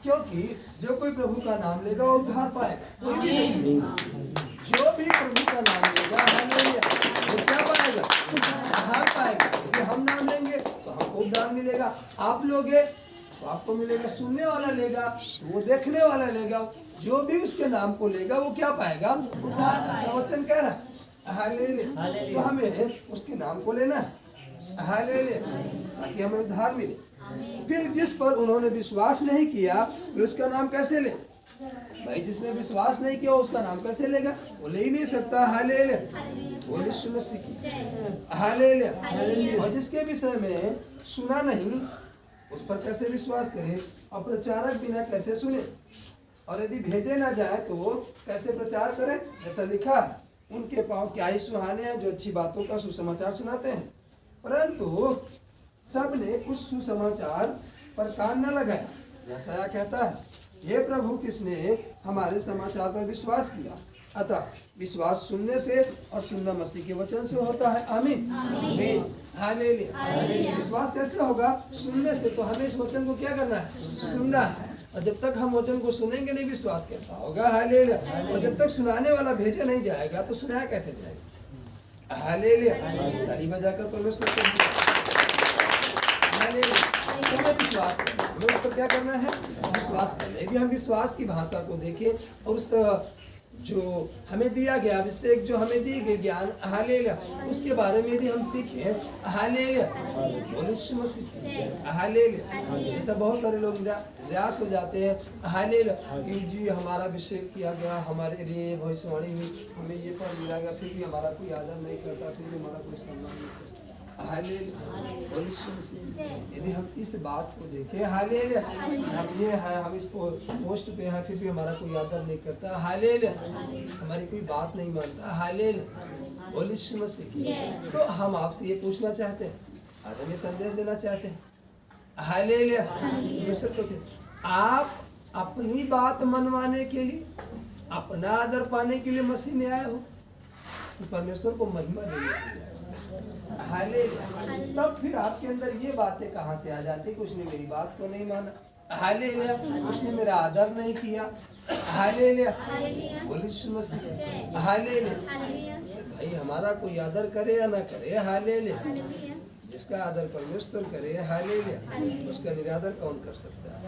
S2: क्योंकि जो कोई प्रभु का नाम लेगा वो उद्धार पाएगा। कोई भी नहीं, जो भी प्रभु का नाम लेगा, हालेलुया, वो क्या पाएगा? उद्धार पाएगा। यदि हम नाम लेंगे तो हमको उद्धार मिलेगा, आप लोगे तो आपको मिलेगा, सुनने वाला लेगा तो वो देखने वाला लेगा, जो भी उसके नाम को लेगा वो क्या पाएगा? उद्धार। ऐसा वचन कह रहा है। हालेलुया, तो हमें उसके नाम को लेना है। हालेलुया, ताकि हमें उद्धार मिले। फिर जिस पर उन्होंने विश्वास नहीं किया वे उसका नाम कैसे ले? भाई जिसने विश्वास नहीं किया उसका नाम कैसे लेगा? वो ले ही नहीं सकता। हालेलुया, बोलिए यीशु मसीह की। हालेलुया, और जिसके विषय में सुना नहीं उस पर कैसे विश्वास करें? और प्रचारक बिना कैसे सुने? और यदि भेजे ना जाए तो कैसे प्रचार करें? जैसा लिखा उनके पाँव क्या ही सुहाने हैं जो अच्छी बातों का सुसमाचार सुनाते हैं। परंतु सबने उस सुसमाचार पर कान न लगाया। यशायाह कहता है, हे प्रभु, किसने हमारे समाचार पर विश्वास किया? अतः विश्वास सुनने से और सुनना मसीह के वचन से होता है। आमीन, आमीन, हालेलुया। विश्वास कैसे होगा? सुनने से। तो हमें इस वचन को क्या करना है? सुनना है। और जब तक हम वचन को सुनेंगे नहीं, विश्वास कैसा होगा? हालेलुया। और जब तक सुनाने वाला भेजा नहीं जाएगा तो सुनाया कैसे जाएगा? हालेलुया। ताली बजाकर परमेश्वर को हमें विश्वास करना है। हमें तो क्या करना है? विश्वास करना है। यदि हम विश्वास की भाषा को देखें और उस जो हमें दिया गया अभिषेक, जो हमें दी गई ज्ञान, हालेलुया, उसके बारे में यदि हम सीखें, हालेलुया, बोलिए मसीह, हालेलुया। ऐसा बहुत सारे लोग निराश हो जाते हैं, हालेलुया, कि जी हमारा अभिषेक किया गया, हमारे लिए भविष्यवाणी हुई, हमें ये पद मिला गया, फिर भी हमारा कोई आदर नहीं करता, फिर भी हमारा कोई सम्मान नहीं करता। यदि हम इस बात को देखें, हालेलुया, हम ये हैं, हम इस पोस्ट पे हैं, फिर भी हमारा कोई आदर नहीं करता, हालेलुया, हमारी कोई बात नहीं मानता, हालेलुया, बोलिए मसीह। तो हम आपसे ये पूछना चाहते हैं, आज हम ये संदेश देना चाहते हैं, हालेलुया, आप अपनी बात मनवाने के लिए, अपना आदर पाने के लिए मसीह में आए हो, तो परमेश्वर को महिमा देने के लिए, हालेलुया। तब फिर आपके अंदर ये बातें कहाँ से आ जाती कि उसने मेरी बात को नहीं माना, हालेलुया, उसने मेरा आदर नहीं किया, हालेलुया, बोलिए मसीह, हालेलुया। भाई हमारा कोई आदर करे या ना करे, हालेलुया, जिसका आदर परमेश्वर करे, हालेलुया, उसका निरादर कौन कर सकता है?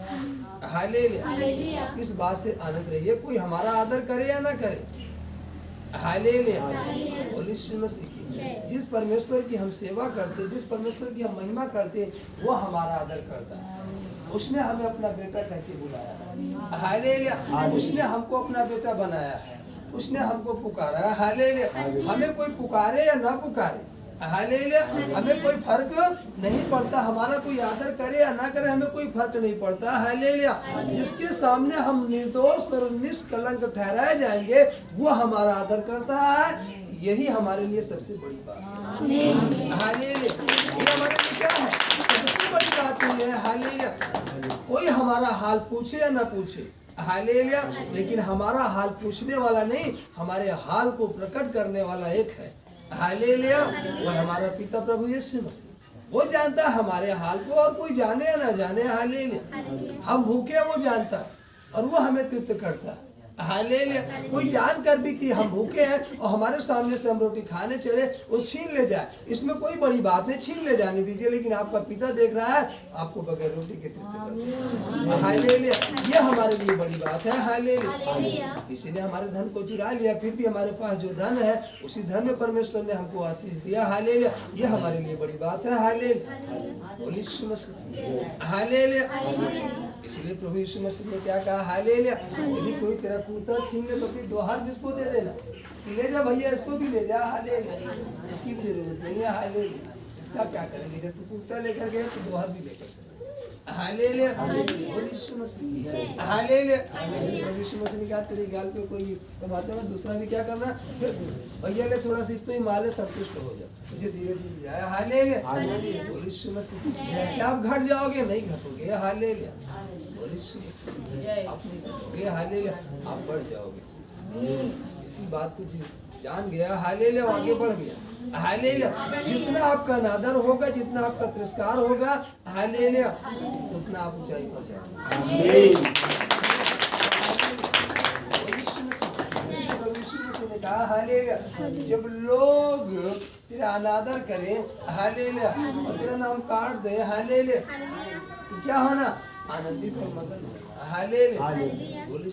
S2: हालेलुया। इस बात से आनंद रहिए, कोई हमारा आदर करे या ना करे, हालेलुया, बोलिए मसीह। जिस परमेश्वर की हम सेवा करते, जिस परमेश्वर की हम महिमा करते, वो हमारा आदर करता है। उसने हमें अपना बेटा कहके बुलाया है, हालेलुया, उसने हमको अपना बेटा बनाया है, उसने हमको पुकारा है, हालेलुया। हमें कोई पुकारे या ना पुकारे, हालेलुया, हमें कोई फर्क नहीं पड़ता, हमारा कोई आदर करे या ना करे, हमें कोई फर्क नहीं पड़ता, हालेलुया। जिसके सामने हम निर्दोष और निष्कलंक ठहराए जाएंगे, वो हमारा आदर करता है। यही हमारे लिए सबसे बड़ी बात है, हालेलुया। ये हमारे लिए क्या है? सबसे बड़ी बात ये है, हालेलुया, कोई हमारा हाल पूछे या ना पूछे, हालेलुया, लेकिन हमारा हाल पूछने वाला नहीं, हमारे हाल को प्रकट करने वाला एक है, हालेलुया, वो हमारा पिता प्रभु यीशु मसीह। वो जानता है हमारे हाल को, और कोई जाने या ना जाने, हालेलुया। हम भूखे वो जानता है और वो हमें तृप्त करता है, हालेलुया। कोई जानकर भी कि हम भूखे हैं और हमारे सामने से हम रोटी खाने चले, वो छीन ले जाए, इसमें कोई बड़ी बात नहीं, छीन ले जाने दीजिए, लेकिन आपका पिता देख रहा है आपको बगैर रोटी के तृप्त करते हैं, हालेलुया। ये हमारे लिए बड़ी बात है, हालेलुया। इसीलिए हमारे धन को चुरा लिया, फिर भी हमारे पास जो धन है उसी धन में परमेश्वर ने हमको आशीष दिया, हालेलुया। ये हमारे लिए बड़ी बात है, हालेलुया, बोलिए मसीह, हालेलुया। इसलिए प्रभु यीशु मसीह ने क्या कहा, हालेलुया, यदि कोई तेरा कुर्ता छीन ले तो फिर 2 हाथ इसको दे देना, ले जा भैया, इसको भी ले जा, हालेलुया, इसकी भी जरूरत नहीं है, हालेलुया। इसका क्या करेंगे? जब तू कुर्ता लेकर गया तो 2 हाथ भी लेकर चला, हालेलुया, यीशु मसीह, हालेलुया। प्रभु यीशु मसीह ने कहा, तेरी गाल पे कोई तमाचा में, दूसरा भी क्या करना, भैया ले थोड़ा सा इस पे माले, संतुष्ट हो जा, मुझे धीरे धीरे जाए, हालेलुया, यीशु मसीह। आप घट जाओगे? नहीं घटोगे, हालेलुया, आप नहीं घटोगे, हालेलुया, आप बढ़ जाओगे। इसी बात को जान गया, हालेलुया, आगे बढ़ गया, हालेलुया। जितना आपका नादर होगा, जितना आपका तिरस्कार होगा, हालेलुया, उतना आप ऊंचाई पर जाओगे। कहा, हालेलुया, जब लोग तेरा अनादर करें, हालेलुया, और तेरा नाम काट दे, हालेलुया, तो क्या होना? आनंदित और मगन होना, हालेलुया, बोलिए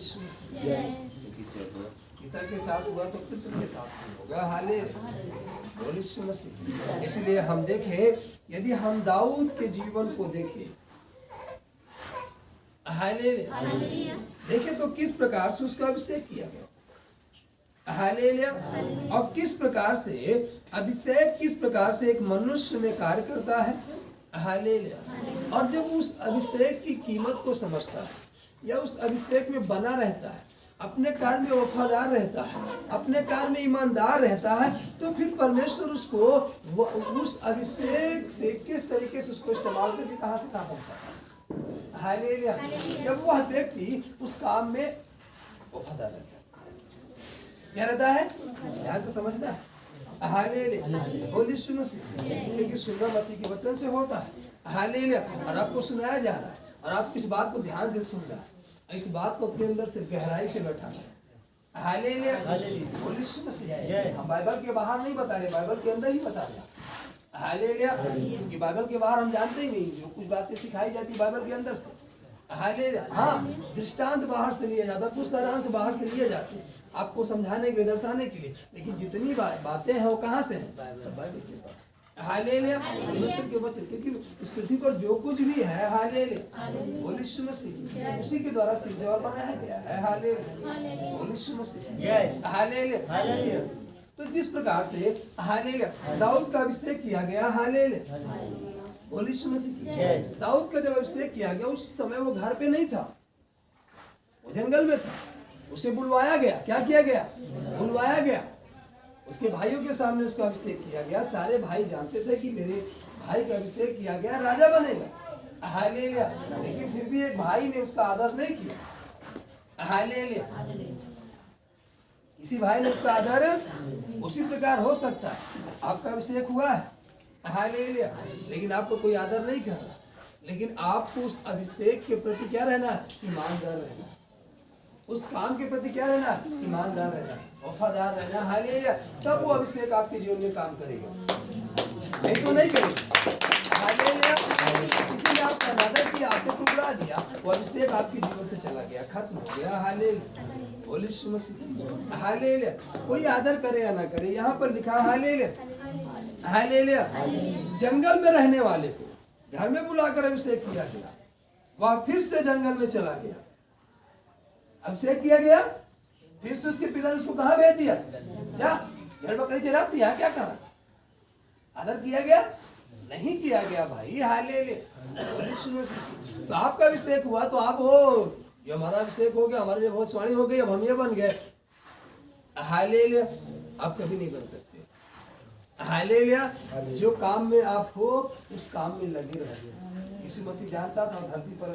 S2: पिता के साथ हुआ तो पुत्र के साथ होगा, हालेलुया, बोलिए मसीह। इसलिए हम देखें, यदि हम दाऊद के जीवन को देखें, हालेलुया, देखें तो किस प्रकार से उसका अभिषेक किया गया, हालेलुया, और किस प्रकार से अभिषेक, किस प्रकार से एक मनुष्य में कार्य करता है, हालेलुया। और जब उस अभिषेक की कीमत को समझता है या उस अभिषेक में बना रहता है, अपने कार्य में वफादार रहता है, अपने कार्य में ईमानदार रहता है, तो फिर परमेश्वर उसको उस अभिषेक से किस तरीके से उसको इस्तेमाल करके कहां से कहां पहुंचाता है। हालेलुया। जब वह व्यक्ति उस काम में वफादार रहता है, क्या रहता है, ध्यान से समझना। हालेलुया। बोलिए यीशु मसीह, क्योंकि सुनना मसीह के वचन से होता है। हालेलुया। और आपको सुनाया जा रहा है और आप इस बात को ध्यान से सुन रहे हैं, इस बात को अपने अंदर से गहराई से बैठा है। हालेलुया। बोलिए यीशु मसीह। हम बाइबल के बाहर नहीं बता रहे, बाइबल के अंदर ही बता रहे। हालेलुया। क्योंकि बाइबल के बाहर हम जानते ही नहीं, जो कुछ बातें सिखाई जाती बाइबल के अंदर से। हालेलुया। हाँ, दृष्टांत बाहर से लिया जाता, कुछ सारांश बाहर से लिए जाते हैं आपको समझाने के, दर्शाने के लिए, लेकिन जितनी बातें हैं वो कहाँ से हैं, सब बाइबल के पास। हालेलुया। परमेश्वर के वचन, क्योंकि इस पृथ्वी पर जो कुछ भी है, हालेलुया, बोलिए यीशु मसीह, उसी के द्वारा सिर्जा और बनाया गया है। हालेलुया। बोलिए यीशु मसीह। हालेलुया। तो जिस प्रकार से हालेलुया दाऊद का अभिषेक किया गया, हालेलुया, बोलिए यीशु मसीह। दाऊद का जब अभिषेक किया गया उस समय वो घर पे नहीं था, वो जंगल में था। उसे बुलवाया गया, क्या किया गया, बुलवाया गया। उसके भाइयों के सामने उसका अभिषेक किया गया। सारे भाई जानते थे कि मेरे भाई का अभिषेक किया गया, राजा बनेगा। हालेलुया। लेकिन फिर भी एक भाई ने उसका आदर नहीं किया। हालेलुया। किसी भाई ने उसका आदर उसी प्रकार हो सकता है, आपका अभिषेक हुआ है, हालेलुया, लेकिन आपको कोई आदर नहीं कर रहा। लेकिन आपको उस अभिषेक के प्रति क्या रहना, ईमानदार रहना। उस काम के प्रति क्या रहना, ईमानदार रहना, वफादार रहना। हालेलुया। तब वो अभिषेक आपके जीवन में काम करेगा, नहीं तो नहीं करेगा। हालेलुया। किसी ने आपका आदर किया, आपको टुकड़ा दिया, वो अभिषेक आपके जीवन से चला गया, खत्म हो गया। हालेलुया। बोलिए यीशु मसीह। हालेलुया। कोई आदर करे या ना करे, यहाँ पर लिखा हालेलुया। हालेलुया। जंगल में रहने वाले को घर में बुलाकर अभिषेक किया गया, वह फिर से जंगल में चला गया, अभिषेक किया गया, फिर से उसके पिता ने उसको कहाँ भेज दिया, जा भेड़ बकरी चराती है, क्या करा, आदर किया गया, नहीं किया गया भाई। हालेलुया। तो आपका अभिषेक हुआ तो आप हो, ये हमारा अभिषेक हो गया, हमारी भविष्यवाणी हो गई, अब हम ये बन गए। हालेलुया। आप कभी नहीं बन सकते। हालेलुया। जो काम में आप हो उस काम में लगे रहिए। यीशु मसीह जानता था धरती पर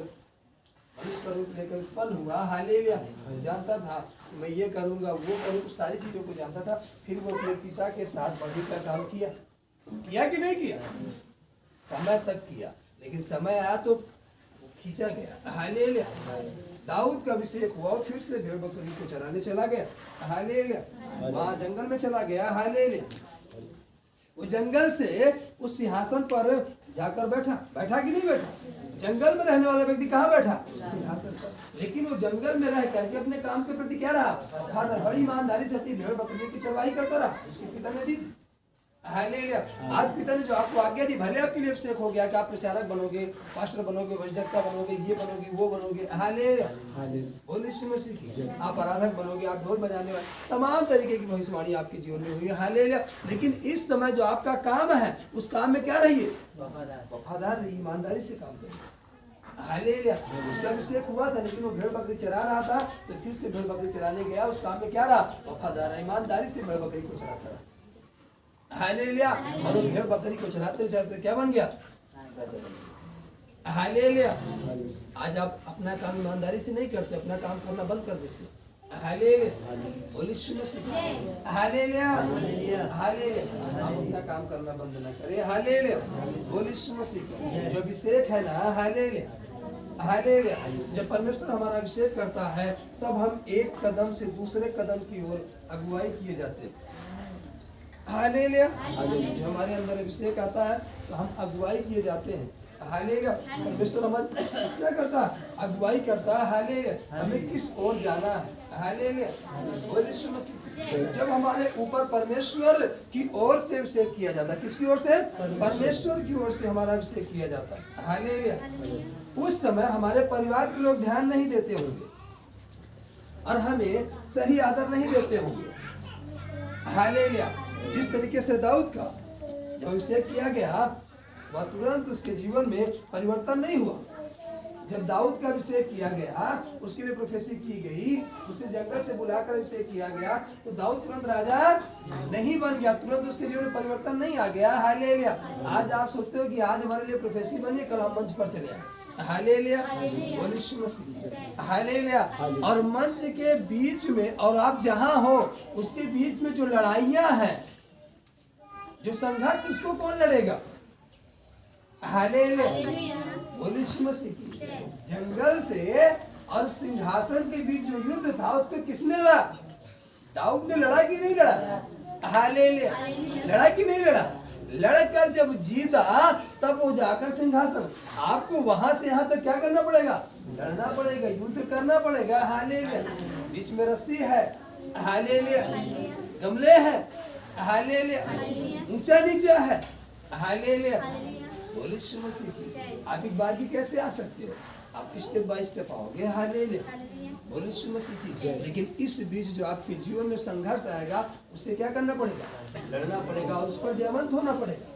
S2: मनुष्य का रूप लेकर उत्पन्न हुआ। हालेलुया। जानता था मैं ये करूंगा, वो करूँ, सारी चीजों को जानता था। फिर वो अपने पिता के साथ बढ़ी का काम किया, किया कि नहीं किया, समय तक किया, लेकिन समय आया तो खींचा गया। हालेलुया। दाऊद का अभिषेक हुआ, फिर से भेड़ बकरी को चराने चला गया। हालेलुया। वहां जंगल में चला गया। हालेलुया। वो जंगल से उस सिंहासन पर जाकर बैठा, बैठा कि नहीं बैठा, जंगल में रहने वाला व्यक्ति कहाँ बैठा, सिंहासन पर। लेकिन वो जंगल में रह करके अपने काम के प्रति क्या रहा, बड़ी ईमानदारी से अपनी भेड़ बकरियों की चरवाही करता रहा, उसके पिता ने दी थी। हालेलुया। आज पिता ने जो आपको आज्ञा दी, भले आपके लिए अभिषेक हो गया कि आप प्रचारक बनोगे, पास्टर बनोगे, वंशजक्ता बनोगे, ये बनोगे, वो बनोगे। हालेलुया। बोलिए यीशु मसीह की। आप आराधक बनोगे, आप ढोल बजाने वाले, तमाम तरीके की भविष्यवाणी आपके जीवन में हुई है। हालेलुया। लेकिन इस समय जो आपका काम है उस काम में क्या रहिए, वफादार रहिए, ईमानदारी से काम करिए। हालेलुया। उसका अभिषेक हुआ था, लेकिन वो भेड़ बकरी चरा रहा था, तो फिर से भेड़ बकरी चराने गया। उस काम में क्या रहा, वफादार, ईमानदारी से भेड़ बकरी को चराता रहा। हालेलुया। और वो भेड़ बकरी को चराते चराते क्या बन गया, हालेलुया। आज आप अपना काम ईमानदारी से नहीं करते, अपना काम करना बंद कर देते। हालेलुया। बोलिए यीशु मसीह। हालेलुया। हालेलुया। आप अपना काम करना बंद ना करें। हालेलुया। बोलिए यीशु मसीह। जो अभिषेक है ना, हालेलुया, हालेलुया, जब परमेश्वर हमारा अभिषेक करता है तब हम एक कदम से दूसरे कदम की ओर अगुवाई किए जाते हैं। हालेलुया। जो हमारे अंदर अभिषेक आता है तो हम अगुवाई किए जाते हैं। हालेलुया। परमेश्वर हमारी क्या करता है, अगुवाई करता है। हालेलुया। हमें किस ओर जाना है। हालेलुया। जब हमारे ऊपर परमेश्वर की ओर से अभिषेक किया जाता है, किसकी ओर से, परमेश्वर की ओर से हमारा अभिषेक किया जाता है। हालेलुया। उस समय हमारे परिवार के लोग ध्यान नहीं देते होंगे और हमें सही आदर नहीं देते होंगे। हालेलुया। जिस तरीके से दाऊद का जब अभिषेक किया गया वह तुरंत उसके जीवन में परिवर्तन नहीं हुआ, जब दाऊद का अभिषेक किया गया, उसके लिए प्रोफेसी की गई, उसे जंगल से बुलाकर अभिषेक किया गया, तो दाऊद तुरंत राजा नहीं बन गया, तुरंत उसके जीवन में परिवर्तन नहीं आ गया। हालेलुया। आज आप सोचते हो कि आज हमारे लिए प्रोफेसी बनी, कल हम मंच पर चले आए। हालेलुया, बोलिए यीशु मसीह। हालेलुया। और मंच के बीच में और आप जहां हो उसके बीच में जो लड़ाइयां हैं, जो संघर्ष, उसको कौन लड़ेगा? हालेलुया, बोलिए यीशु मसीह की। जंगल से और सिंहासन के बीच जो युद्ध था, उसको किसने लड़ा? दाऊद ने लड़ा कि नहीं लड़ा? हालेलुया, लड़ा कि नहीं लड़ा? लड़कर जब जीता तब वो जाकर सिंहासन। आपको वहां से यहाँ तक क्या करना पड़ेगा? लड़ना पड़ेगा, युद्ध करना पड़ेगा। हालेलुया। बीच में रस्सी है, हालेलुया, गमले हैं, हालेलुया, ऊंचा नीचा है, हालेलुया, बोलिए यीशु मसीह की। आप एक बार भी कैसे आ सकते हो? आप स्टेप बाय स्टेप आओगे। हालेलुया, बोलिए यीशु मसीह की। लेकिन इस बीच जो आपके जीवन में संघर्ष आएगा, उससे क्या करना पड़ेगा? लड़ना पड़ेगा और उस पर जयवंत होना पड़ेगा।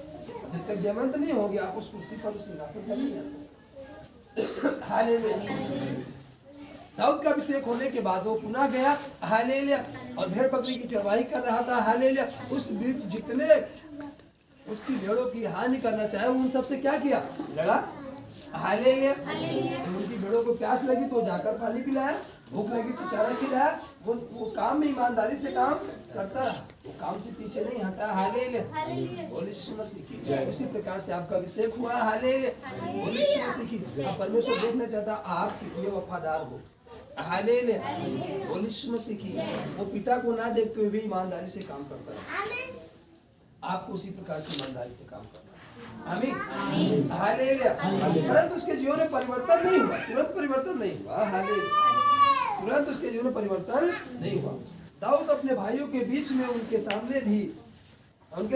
S2: जब तक जयवंत नहीं होगे, आप उस कुर्सी पर, उस सिंहासन पर नहीं आ सकते। हालेलुया। दाऊद का अभिषेक होने के बाद वो पुनः गया, हालेलुया, और भेड़ बकरी की चरवाही कर रहा था। हालेलुया। उस बीच जितने उसकी भेड़ों की हानि करना चाहे, उन सबसे क्या किया? लड़ा। हालेलुया। उनकी भेड़ों को प्यास लगी तो जाकर पानी पिलाया, भूख लगी तो चारा खिलाया। वो काम में ईमानदारी से काम करता रहा, वो काम से पीछे नहीं हटा। हालेलुया, बोलिए यीशु मसीह की। उसी प्रकार से आपका अभिषेक हुआ। हालेलुया, बोलिए यीशु मसीह की। परमेश्वर देखना चाहता आप कितने वफादार हो। हालेलुया, बोलिए यीशु मसीह की। वो पिता को ना देखते हुए भी ईमानदारी से काम करता है। आपको उसी प्रकार से ईमानदारी से काम करना है। आमीन, हालेलुया। परंतु उसके जीवन में परिवर्तन नहीं हुआ, तुरंत परिवर्तन नहीं हुआ। हालेलुया, तुरंत उसके जीवन में परिवर्तन नहीं हुआ। दाऊद अपने भाइयों के बीच में उनके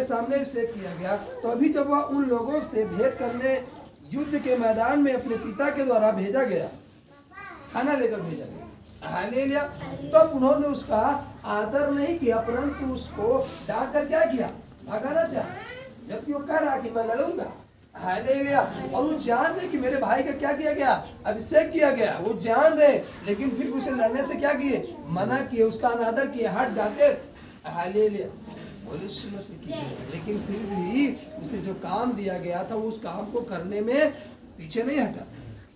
S2: सामने अभिषेक किया गया। तो अभी जब वह उन लोगों से भेंट करने युद्ध के मैदान में अपने पिता के द्वारा भेजा गया, खाना लेकर भेजा गया। हालेलुया। तब उन्होंने उसका आदर नहीं किया, परंतु उसको डांट कर क्या किया? भगाना चाहा, जबकि वो कह रहा कि मैं लड़ूंगा। हालेलुया। और वो जान रहे कि मेरे भाई का क्या किया गया? अभिषेक किया गया। वो जान रहे, लेकिन फिर उसे लड़ने से क्या किए? मना किए, उसका अनादर किए, हाथ डांटे। हालेलुया, बोलिए यीशु मसीह की। लेकिन फिर भी उसे जो काम दिया गया था, वो उस काम को करने में पीछे नहीं हटा।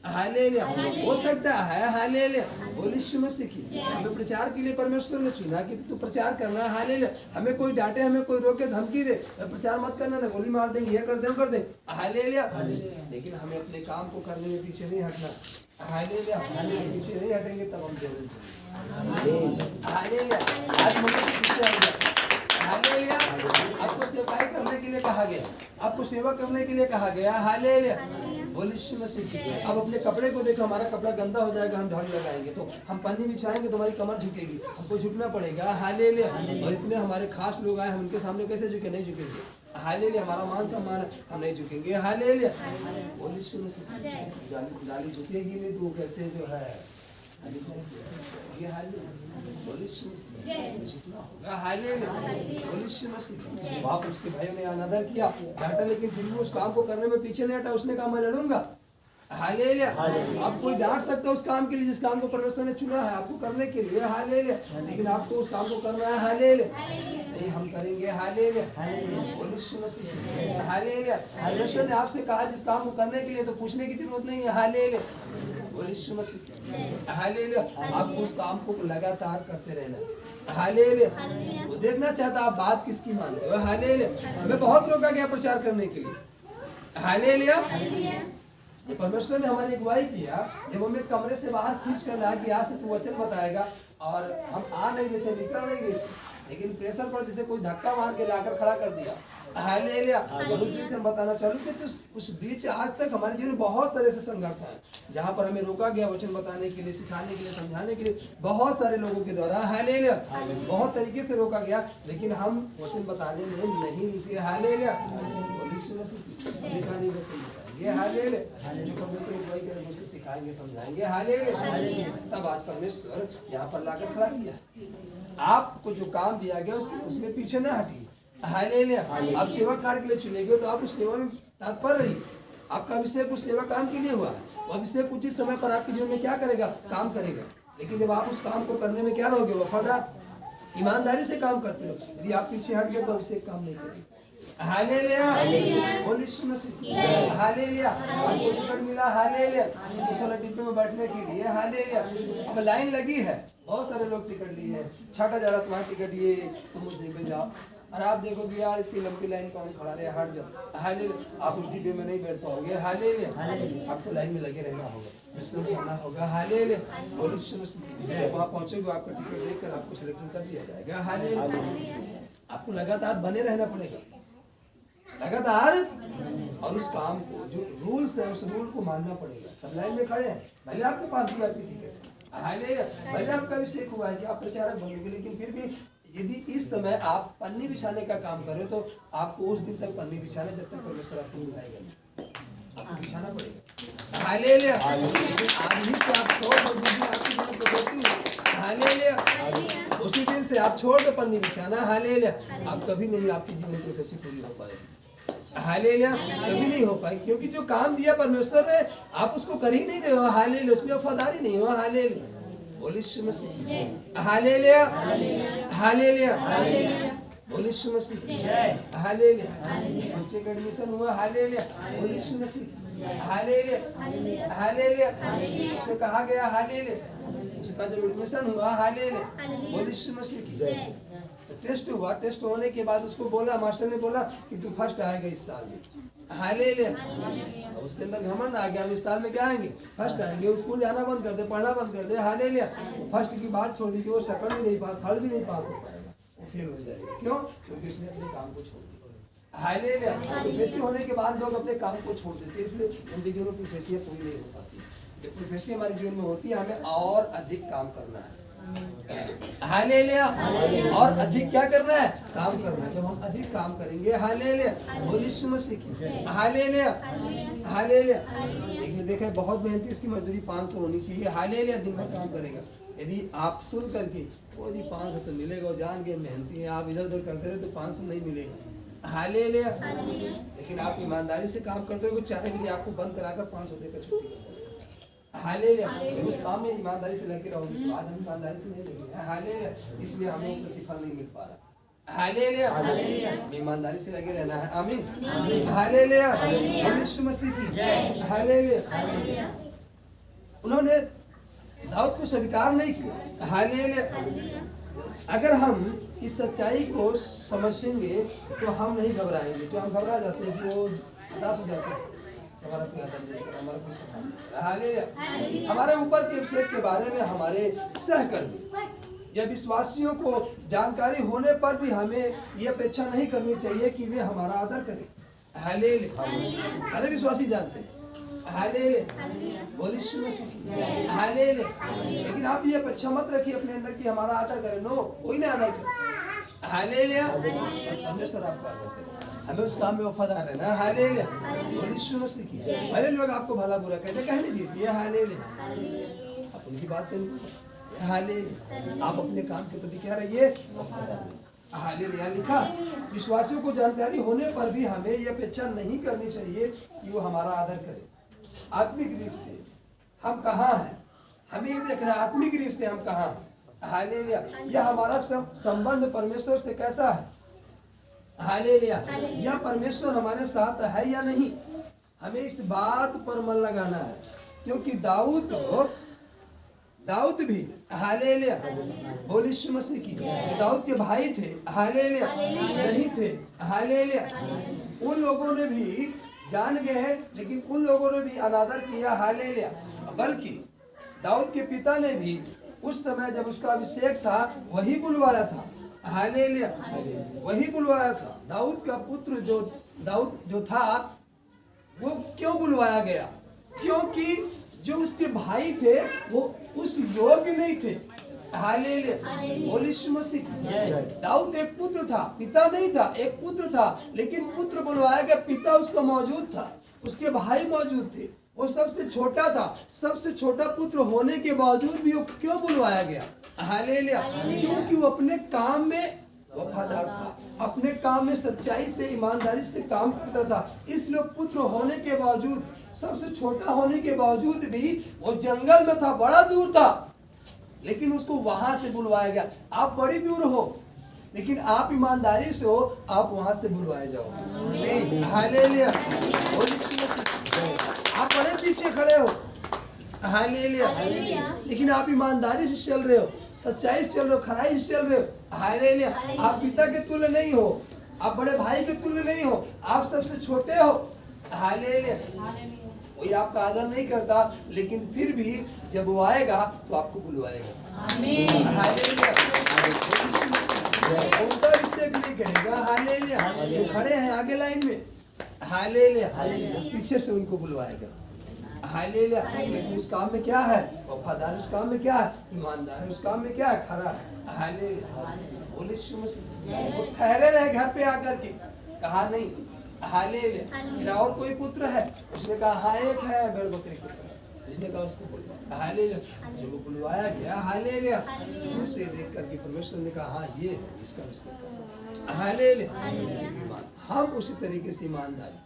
S2: हालेलुया। हो सकता है, हालेलुया, बोलिए यीशु मसीह की। हमें प्रचार के लिए परमेश्वर ने चुना कि तू प्रचार करना है। हालेलुया। हमें कोई डांटे, हमें कोई रोके, धमकी दे, प्रचार मत करना, ना गोली मार देंगे, ये कर दें, कर दें। हालेलुया। लेकिन हमें अपने काम को करने में पीछे नहीं हटना। हालेलुया। पीछे नहीं हटेंगे तब हम जरूर। हालेलुया। आज मनुष्य पीछे आ गया। हालेलुया। आपको सेवाएं करने के लिए कहा गया, आपको सेवा करने के लिए कहा गया। हालेलुया, बोलिए यीशु मसीह की। अब अपने कपड़े को देखो, हमारा कपड़ा गंदा हो जाएगा, हम झाड़ू लगाएंगे तो हम पन्नी बिछाएंगे तो हमारी कमर झुकेगी, हमको झुकना पड़ेगा। हालेलुया। और इतने हमारे खास लोग आए, हम उनके सामने कैसे झुके? नहीं झुकेंगे। हालेलुया। हमारा मान सम्मान है, हम नहीं झुकेंगे। हालेलुया, बोलिए यीशु मसीह। जाली झुकेगी नहीं तो कैसे जो है ये बाप उसके भाइयों ने अनादर किया, डांटा, लेकिन फिर भी उस काम को करने में पीछे नहीं हटा। उसने कहा मैं लड़ूंगा। हालेलुया। आप कोई डांट सकते हो उस काम के लिए जिस काम को परमेश्वर ने चुना है आपको करने के लिए। हालेलुया। लेकिन आपको उस काम को करना है। हालेलुया। नहीं हम करेंगे। हालेलुया, बोलिए यीशु मसीह। हालेलुया। परमेश्वर ने आपसे कहा जिस काम को करने के लिए, तो पूछने की जरूरत नहीं है। हालेलुया, बोलिए यीशु मसीह। हालेलुया। आपको उस काम को लगातार करते रहना। हालेलुया। वो देखना चाहता आप बात किसकी मानते हो। हालेलुया। हमें बहुत रोका गया प्रचार करने के लिए। हालेलुया। परमेश्वर ने हमारी अगुवाई किया, जब हमें कमरे से बाहर खींच कर लाया कि आज से तू वचन बताएगा, और हम आ नहीं रहे थे, निकल नहीं गए, लेकिन प्रेशर पर जैसे कोई धक्का मार के लाकर खड़ा कर दिया। हालेलुया। उस दिन से हम बताना चालू कि तो उस बीच आज तक हमारे जीवन में बहुत सारे ऐसे संघर्ष हैं जहाँ पर हमें रोका गया वचन बताने के लिए, सिखाने के लिए, समझाने के लिए, बहुत सारे लोगों के द्वारा। हालेलुया। बहुत तरीके से रोका गया, लेकिन हम वचन बताने में नहीं रुके। हालेलुया, ये हालेलुया। जो परमेश्वर की अगुवाई करेंगे उसको सिखाएंगे, समझाएंगे। हालेलुया। तब आज परमेश्वर यहाँ पर लाकर खड़ा किया। आपको जो काम दिया गया उसमें पीछे न हटिए। हालेलुया। आप सेवा कार्य के लिए चुने गए तो आप उस सेवा में तत्पर रहिए। आपका अभिषेक उस सेवा काम के लिए हुआ है। वो अभिषेक उचित समय पर आपके जीवन में क्या करेगा, काम करेगा। लेकिन जब आप उस काम को करने में क्या रहोगे, वफादार ईमानदारी से काम करते हो, यदि आप पीछे हट गए तो अभिषेक काम नहीं करेगा। हालेलुया, बोलिए यीशु मसीह, हालेलुया। आपको टिकट मिला, हालेलुया, उस वाले डिब्बे में बैठने के लिए, हालेलुया। अब लाइन लगी है, बहुत सारे लोग टिकट लिए हैं, 6,000 तुम्हारा टिकट, ये तुम उस डिब्बे जाओ। और आप देखोगे यार इतनी लंबी लाइन कौन खड़ा रहे, हट जाओ, हालेलुया। आप उस डिब्बे में नहीं बैठ पाओगे, हालेलुया। आपको लाइन में लगे रहना होगा, विश्राम करना होगा, हालेलुया। बोलिए यीशु मसीह। जब वहाँ पहुँचोगे आपका टिकट देखकर आपको सिलेक्शन कर दिया जाएगा, हालेलुया। आपको लगातार बने रहना पड़ेगा, लगातार, और उस काम को जो रूल्स है उस रूल को मानना पड़ेगा। सब लाइन में खड़े हैं, भले आपके पास भी आपकी टिकट, हालेलुया, भले आपका अभिषेक हुआ है कि आप प्रचारक बनोगे, लेकिन फिर भी यदि इस समय आप पन्नी बिछाने का काम करें तो आपको उस दिन तक पन्नी बिछाना, जब तक परमेश्वर आपको मिलाएगा नहीं, आपको बिछाना पड़ेगा, हालेलुया। आज ही से आप छोड़ दो, जिस दिन आपकी प्रोफेसी, हालेलुया, उसी दिन से आप छोड़ दो पन्नी बिछाना, हालेलुया। आप कभी नहीं, आपकी जीवन की प्रोफेसी पूरी हो पाएगी, हालेलुया, कभी नहीं हो पाएगी, क्योंकि जो काम दिया परमेश्वर ने आप उसको कर ही नहीं रहे हो, हालेलुया, उसमें वफादारी नहीं हो, हालेलुया। बोलिए यीशु मसीह, हालेलुया, हालेलुया, बोलिए यीशु मसीह, हालेलुया। बच्चे का एडमिशन हुआ, हालेलुया, बोलिए यीशु मसीह, हालेलुया, हालेलुया। उसे कहा गया, हालेलुया, उसका जब एडमिशन हुआ, हालेलुया, बोलिए यीशु मसीह। तो टेस्ट हुआ, टेस्ट होने के बाद उसको बोला, मास्टर ने बोला कि तू फर्स्ट आएगा इस साल में, हालेलुया। उसके अंदर घमंड आ गया, हम इस साल में क्या आएंगे, फर्स्ट आएंगे। स्कूल जाना बंद कर दे, पढ़ना बंद कर दे, हालेलुया। फर्स्ट की बात छोड़ दी कि वो सेकंड भी नहीं पास, थर्ड भी नहीं पास हो पाएगा, वो फेल हो जाएगा। क्यों? क्योंकि उसने अपने काम को छोड़ दिया, हालेलुया। प्रोफेसी होने के बाद लोग अपने काम को छोड़ देते, इसलिए उनकी जीवन की प्रोफेसियां पूरी नहीं हो पाती। जब प्रोफेसी हमारे जीवन में होती है, हमें और अधिक काम करना है, हालेलुया, और अधिक क्या करना है, काम करना है। जब हम अधिक काम करेंगे, हालेलुया, बोलिए यीशु मसीह की, हालेलुया, हालेलुया। देखिए देखें, बहुत मेहनती, इसकी मजदूरी 500 होनी चाहिए, हालेलुया। दिन भर काम करेगा, यदि आप सुन करके वो जी 500 तो मिलेगा, जान के मेहनती हैं, आप इधर उधर करते रहे तो 500 नहीं मिलेगा, हालेलुया। लेकिन आप ईमानदारी से काम करते हो, 4 बजे आपको बंद कराकर 500 देकर छुट्टी, हालेलुया। उस काम में ईमानदारी से लगे रहोगे, तो आज हम ईमानदारी से नहीं लगे हैं, हालेलुया, इसलिए हमें प्रतिफल नहीं मिल पा रहा, हालेलुया। ईमानदारी से लगे रहना है, आमीन, हालेलुया, यीशु मसीह की, हालेलुया। उन्होंने दाऊद को स्वीकार नहीं किया, हालेलुया। अगर हम इस सच्चाई को समझेंगे तो हम नहीं घबराएंगे। तो हम घबरा जाते हैं कि वो उदास हो जाते हैं, हमारा कोई आदम नहीं, हमारा कोई सफाई, हालेलुया। हमारे ऊपर के अभिषेक के बारे में हमारे सहकर्मी या विश्वासियों को जानकारी होने पर भी हमें ये अपेक्षा नहीं करनी चाहिए कि वे हमारा आदर करें, हालेलुया। सारे विश्वासी जानते हैं, हालेलुया, बोलिए यीशु मसीह, हालेलुया। लेकिन आप ये अपेक्षा मत रखिए अपने अंदर कि हमारा आदर करें, नो, कोई नहीं आदर करे, हालेलुया। बस परमेश्वर आपका आदर करे, हमें उस काम में वफादार रहना, हालेलुया, बोलिए यीशु मसीह की। भले लोग आपको भला बुरा कहते, कहने दीजिए, हालेलुया। आप उनकी बात करिए, हालेलुया। आप अपने काम के प्रति क्या रहिए, वफादार, हालेलुया। लिखा, विश्वासियों को जानकारी होने पर भी हमें यह अपेक्षा नहीं करनी चाहिए कि वो हमारा आदर करे। आत्मिक दृष्टि से हम कहाँ हैं, हमें ये देखना, आत्मिक दृष्टि से हम कहाँ हैं, हालेलुया। यह हमारा संबंध परमेश्वर से कैसा है, हालेलुया। यह परमेश्वर हमारे साथ है या नहीं, हमें इस बात पर मन लगाना है। क्योंकि दाऊद भी, हालेलुया, बोलिए यीशु मसीह की, दाऊद के भाई थे, हालेलुया, नहीं थे, हालेलुया। उन लोगों ने भी जान गए, लेकिन उन लोगों ने भी अनादर किया, हालेलुया। बल्कि दाऊद के पिता ने भी उस समय जब उसका अभिषेक था वही बुलवाया था, हालेलुया, वही बुलवाया था। दाऊद का पुत्र दाऊद जो था वो क्यों बुलवाया गया, क्योंकि जो उसके भाई थे वो उस योग्य नहीं थे, हालेलुया, बोलिए यीशु मसीह की। दाऊद एक पुत्र था, पिता नहीं था, एक पुत्र था, लेकिन पुत्र बुलवाया गया, पिता उसका मौजूद था, उसके भाई मौजूद थे, वो सबसे छोटा था। सबसे छोटा पुत्र होने के बावजूद भी वो क्यों बुलवाया गया, हालेलुया, क्योंकि वो अपने काम में वफादार था, अपने काम में सच्चाई से ईमानदारी से काम करता था। इसलिए पुत्र होने के बावजूद, सबसे छोटा होने के बावजूद भी वो जंगल में था, बड़ा दूर था, लेकिन उसको वहां से बुलवाया गया। आप बड़ी दूर हो लेकिन आप ईमानदारी से हो, आप वहां से बुलवाए जाओ। हालेलुया। आप बड़े पीछे खड़े हो, हालेलुया, लेकिन आप ईमानदारी से चल रहे हो, सच्चाई से चल रहे हो, खराई से चल रहे हो। हालेलुया। आप पिता के तुल्य नहीं हो, आप बड़े भाई के तुल्य नहीं हो, आप सबसे छोटे हो। हालेलुया। कोई आपका आदर नहीं करता, लेकिन फिर भी जब वो आएगा तो आपको बुलवाएगा। हालेलुया। उनका अभिषेक नहीं करेगा। हालेलुया। जो खड़े हैं आगे लाइन में, हालेलुया, पीछे से उनको बुलवाएगा। हालेलुया। लेकिन उस काम में क्या है? वफादार। उस काम में क्या है? ईमानदार। उस काम में क्या है? खरा है। हालेलुया। बोले वो ठहरे रहे घर पे आकर के, कहा नहीं। हालेलुया। मेरा और कोई पुत्र है? उसने कहा हाँ एक है, भेड़ बकरी के साथ। उसने कहा उसको बुलवा। हालेलुया। जब वो बुलवाया गया, हालेलुया, उसे देख करके परमेश्वर ने कहा हाँ ये इसका अभिषेक। हालेलुया। हम उसी तरीके से ईमानदारी,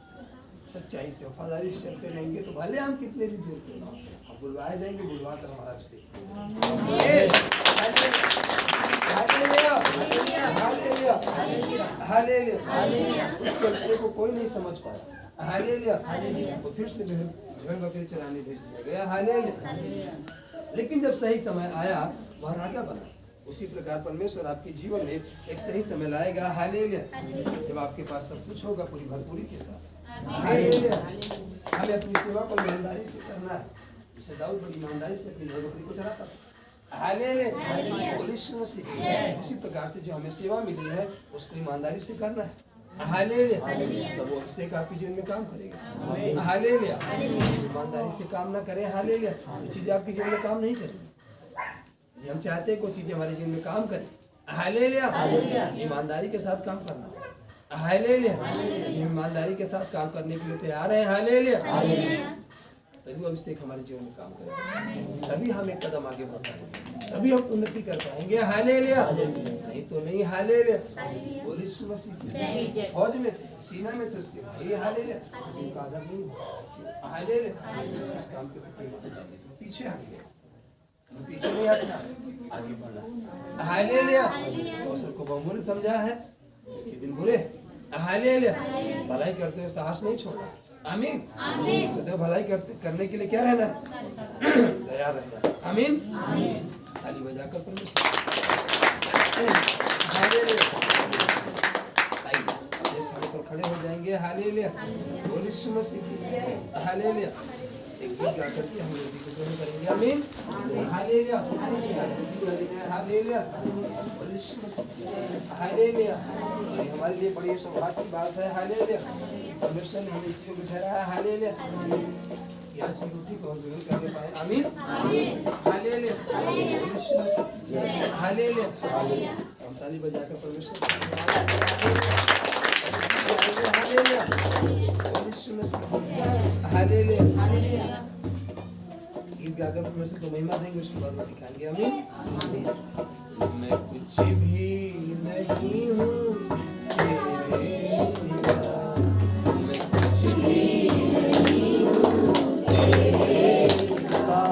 S2: सच्चाई से, वफादारी से चलते रहेंगे तो भले हम कितने भी दूर क्यों ना हो, हम बुलवाए जाएंगे, बुलवा कर हमारा अभिषेक। हालेलुया। उसके अभिषेक को कोई नहीं समझ पाया। हालेलुया। वो फिर से भेड़ बकरी चराने भेज दिया गया। हालेलुया। लेकिन जब सही समय आया वह राजा बना। उसी प्रकार परमेश्वर आपके जीवन में एक सही समय लाएगा। हालेलुया। जब आपके पास सब कुछ होगा पूरी भरपूरी के साथ। हालेलुया। हमें अपनी सेवा को ईमानदारी से करना है, जैसे दाऊद बड़ी ईमानदारी से अपनी भेड़ बकरी को चराता था। हालेलुया। उसी प्रकार से जो हमें सेवा मिली है उसको ईमानदारी से करना है। हालेलुया। तब वो अभिषेक आपके जीवन में काम करेगा। हालेलुया। ईमानदारी से काम ना करें, हालेलुया, ये चीजें आपके जीवन में काम नहीं करेंगी। हम चाहते हैं कोई चीजें हमारे जीवन में काम करें। हालेलुया। ईमानदारी के साथ काम करना। हालेलुया। ईमानदारी के साथ काम करने के लिए तैयार है। हालेलुया। तभी वो अभिषेक हमारे जीवन में काम करेगा, तभी हम एक कदम आगे बढ़ पाएंगे, तभी हम उन्नति कर पाएंगे। हालेलुया। नहीं तो नहीं। हालेलुया। बोले यीशु मसीह फौज में थे, सीना में थे उसके भाई। हालेलुया। उनका आदर नहीं हुआ। हालेलुया। इस काम के प्रति ईमानदारी तो पीछे हट गए, पीछे नहीं हटना, आगे बढ़ना। हालेलुया। अवसर को बहुमूल्य समझा है कि दिन बुरे। हालेलुया। भलाई करते हुए साहस नहीं छोड़ा। आमीन। सदैव भलाई करने के लिए क्या रहना है? तैयार रहना है। आमीन। ताली बजाकर परमेश्वर खड़े हो जाएंगे। हालेलुया। बोल यीशु मसीह की। हालेलुया। एक गीत गा करके हम लोग ग्रहण करेंगे। आमीन। हालेलुया। हालेलुया। बोल यीशु मसीह। हालेलुया। ये हमारे लिए बड़ी सौभाग्य की बात है। हालेलुया। परमेश्वर ने हमें इसी को बिठाया है। हालेलुया। यहाँ से रोटी को हम ग्रहण करने पाए। आमीन। हालेलुया। बोल यीशु मसीह। हालेलुया। हम ताली बजाकर परमेश्वर हालेलुया। बोल यीशु मसीह। हालेलुया। गीत गाकर परमेश्वर को महिमा देंगे, उसके बाद रोटी खाएंगे। आमीन। मैं कुछ भी नहीं हूँ तेरे सिवा, मैं कुछ भी नहीं हूँ तेरे सिवा।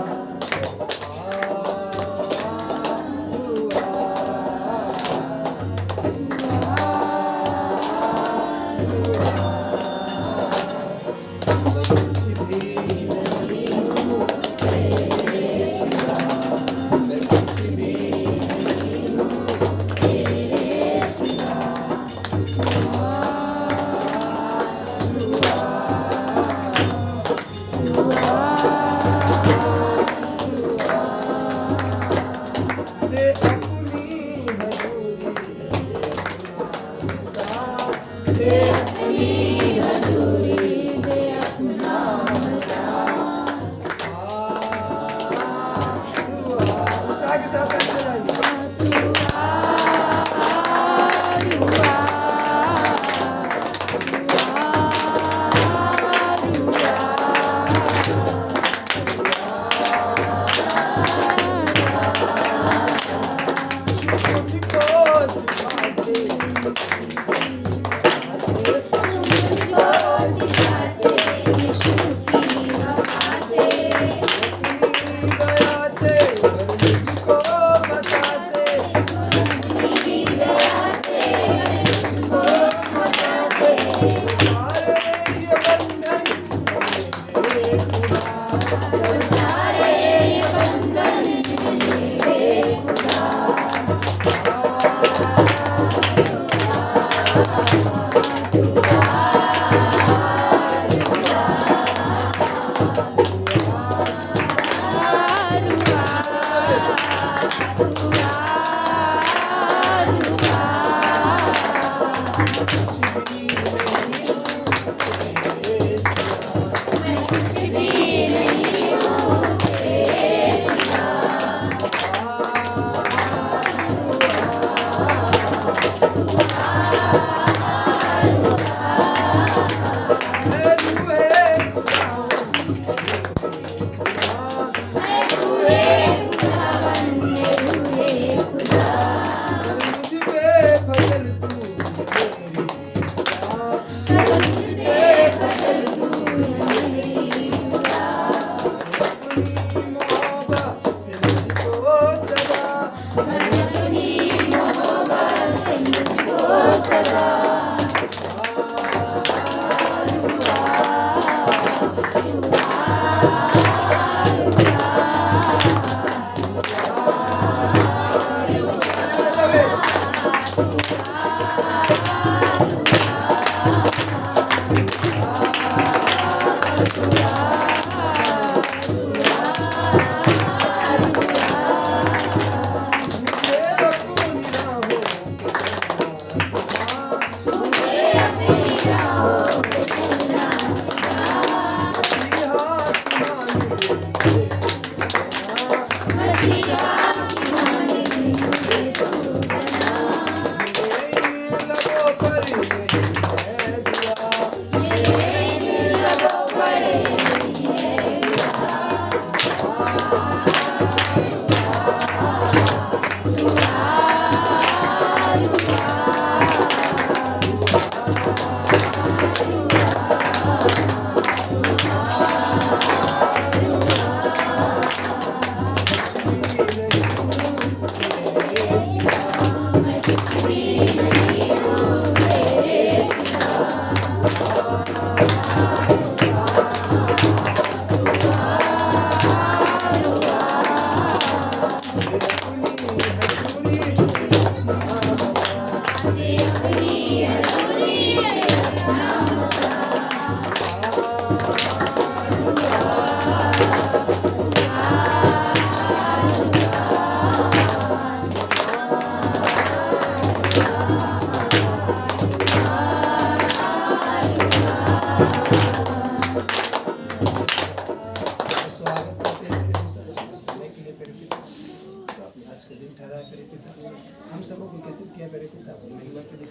S2: हम सबको एकत्रित किया मेरे पिता अपनी महिमा के लिए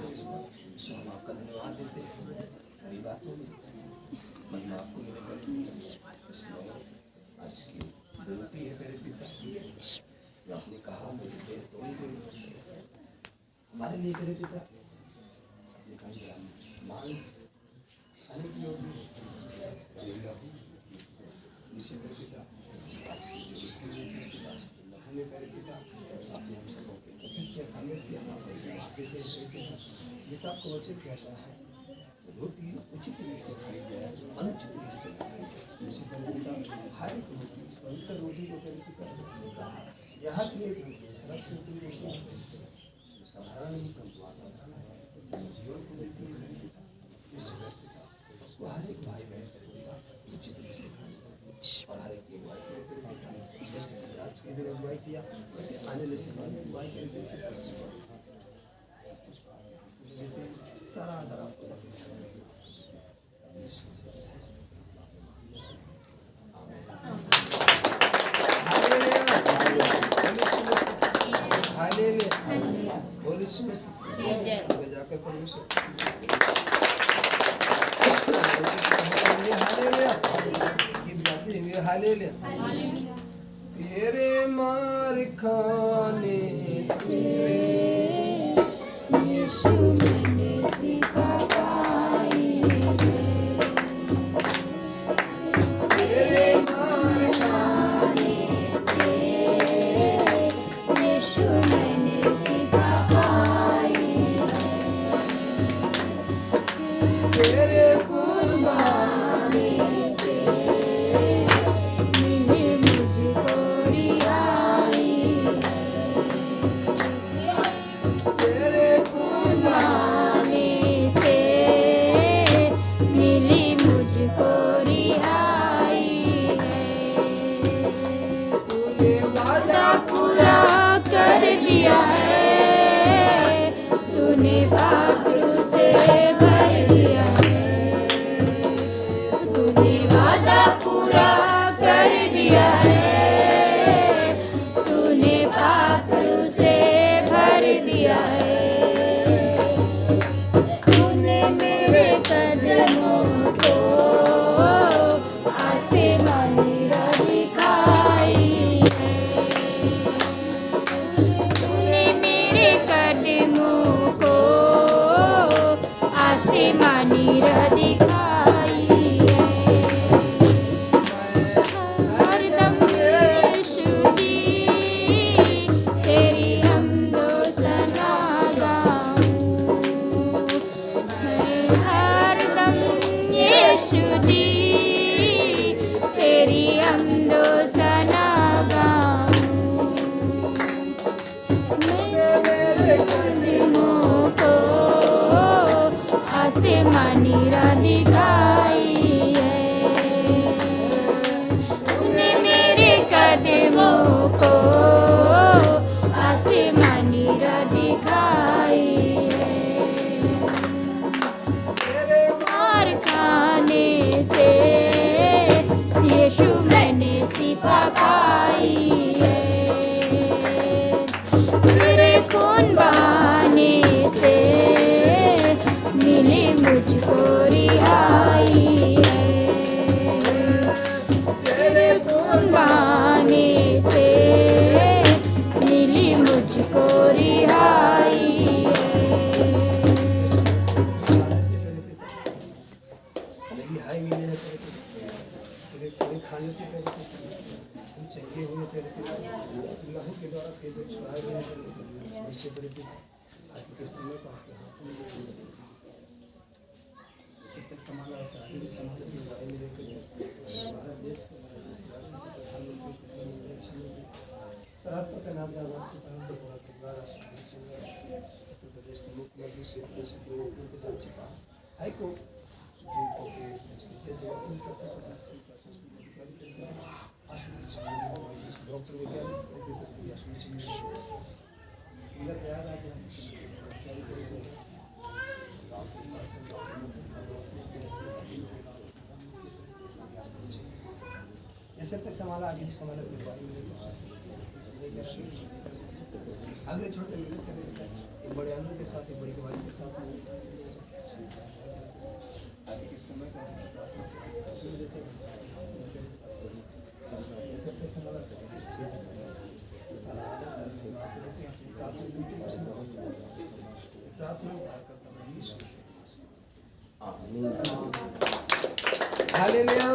S2: सो हम आपका धन्यवाद देते हैं सारी बातों में महिमा आपको मिले मेरे पिता। आज की विनती है मेरे पिता जो आपने कहा मेरी देह थोड़ी गई हमारे लिए मेरे पिता आपने कहा मांस खाने की होगी नीचे मेरे पिता आज की हमें मेरे पिता आपने हम सबको क्या शामिल किया आगे से ये सब को वचन कहता है रोटी उचित रीत से खाई जाए अनुचित रीत से हर एक रोटी पवित्र रोटी को यहाँ की एक रोटी साधारण नहीं परंतु असाधारण है जीवन को देती है उसको हर एक भाई बहन और हर एक आज के दिन अगुवाई किया वैसे आने वाले समय में अगुवाई करके सब कुछ सारा आदर आपको जाकर परमेश्वर हालेलुया तेरे मार खाने से यीशु मैंने सीखा पाई तेरे मार खाने से यीशु मैंने सीखा पाई तेरे कुर्बानी से
S3: कदमों को आसमानी राह दिखाई है। तूने मेरे कदमों को आसमानी राह दिखाई है। मार खाने से यीशु मैंने सिपा पाई है। तेरे खून बहाने से मिली मुझको रिहाई है। तेरे खून बहाने से मिली मुझको रिहाई है।
S2: रिहाई मिले है तेरे तेरे खाने से तेरे हम चंगे हुए तेरे लहू के द्वारा फिर छुड़ाए गए ऐसे बड़े आज के समय का आपके हाथों में इसी तक संभाला ऐसा आगे भी संभाल के भाई मेरे को हमारा देश रात का नाम का वासी परम तो बहुत द्वारा उत्तर प्रदेश के मुख्यमंत्री श्री प्रदेश के मुख्यमंत्री छिपा हाई को सुप्रीम कोर्ट के छठे जगह सबसे प्रशासनिक अधिकारी डॉक्टर वैज्ञानिक ऐसे तक संभाला आगे भी संभाला अगले छोटे एक बड़े आनंद के साथ एक बड़ी गवाही के साथ आगे के समय का प्रार्थना उद्धार करता मैं यीशु से हालेलुया।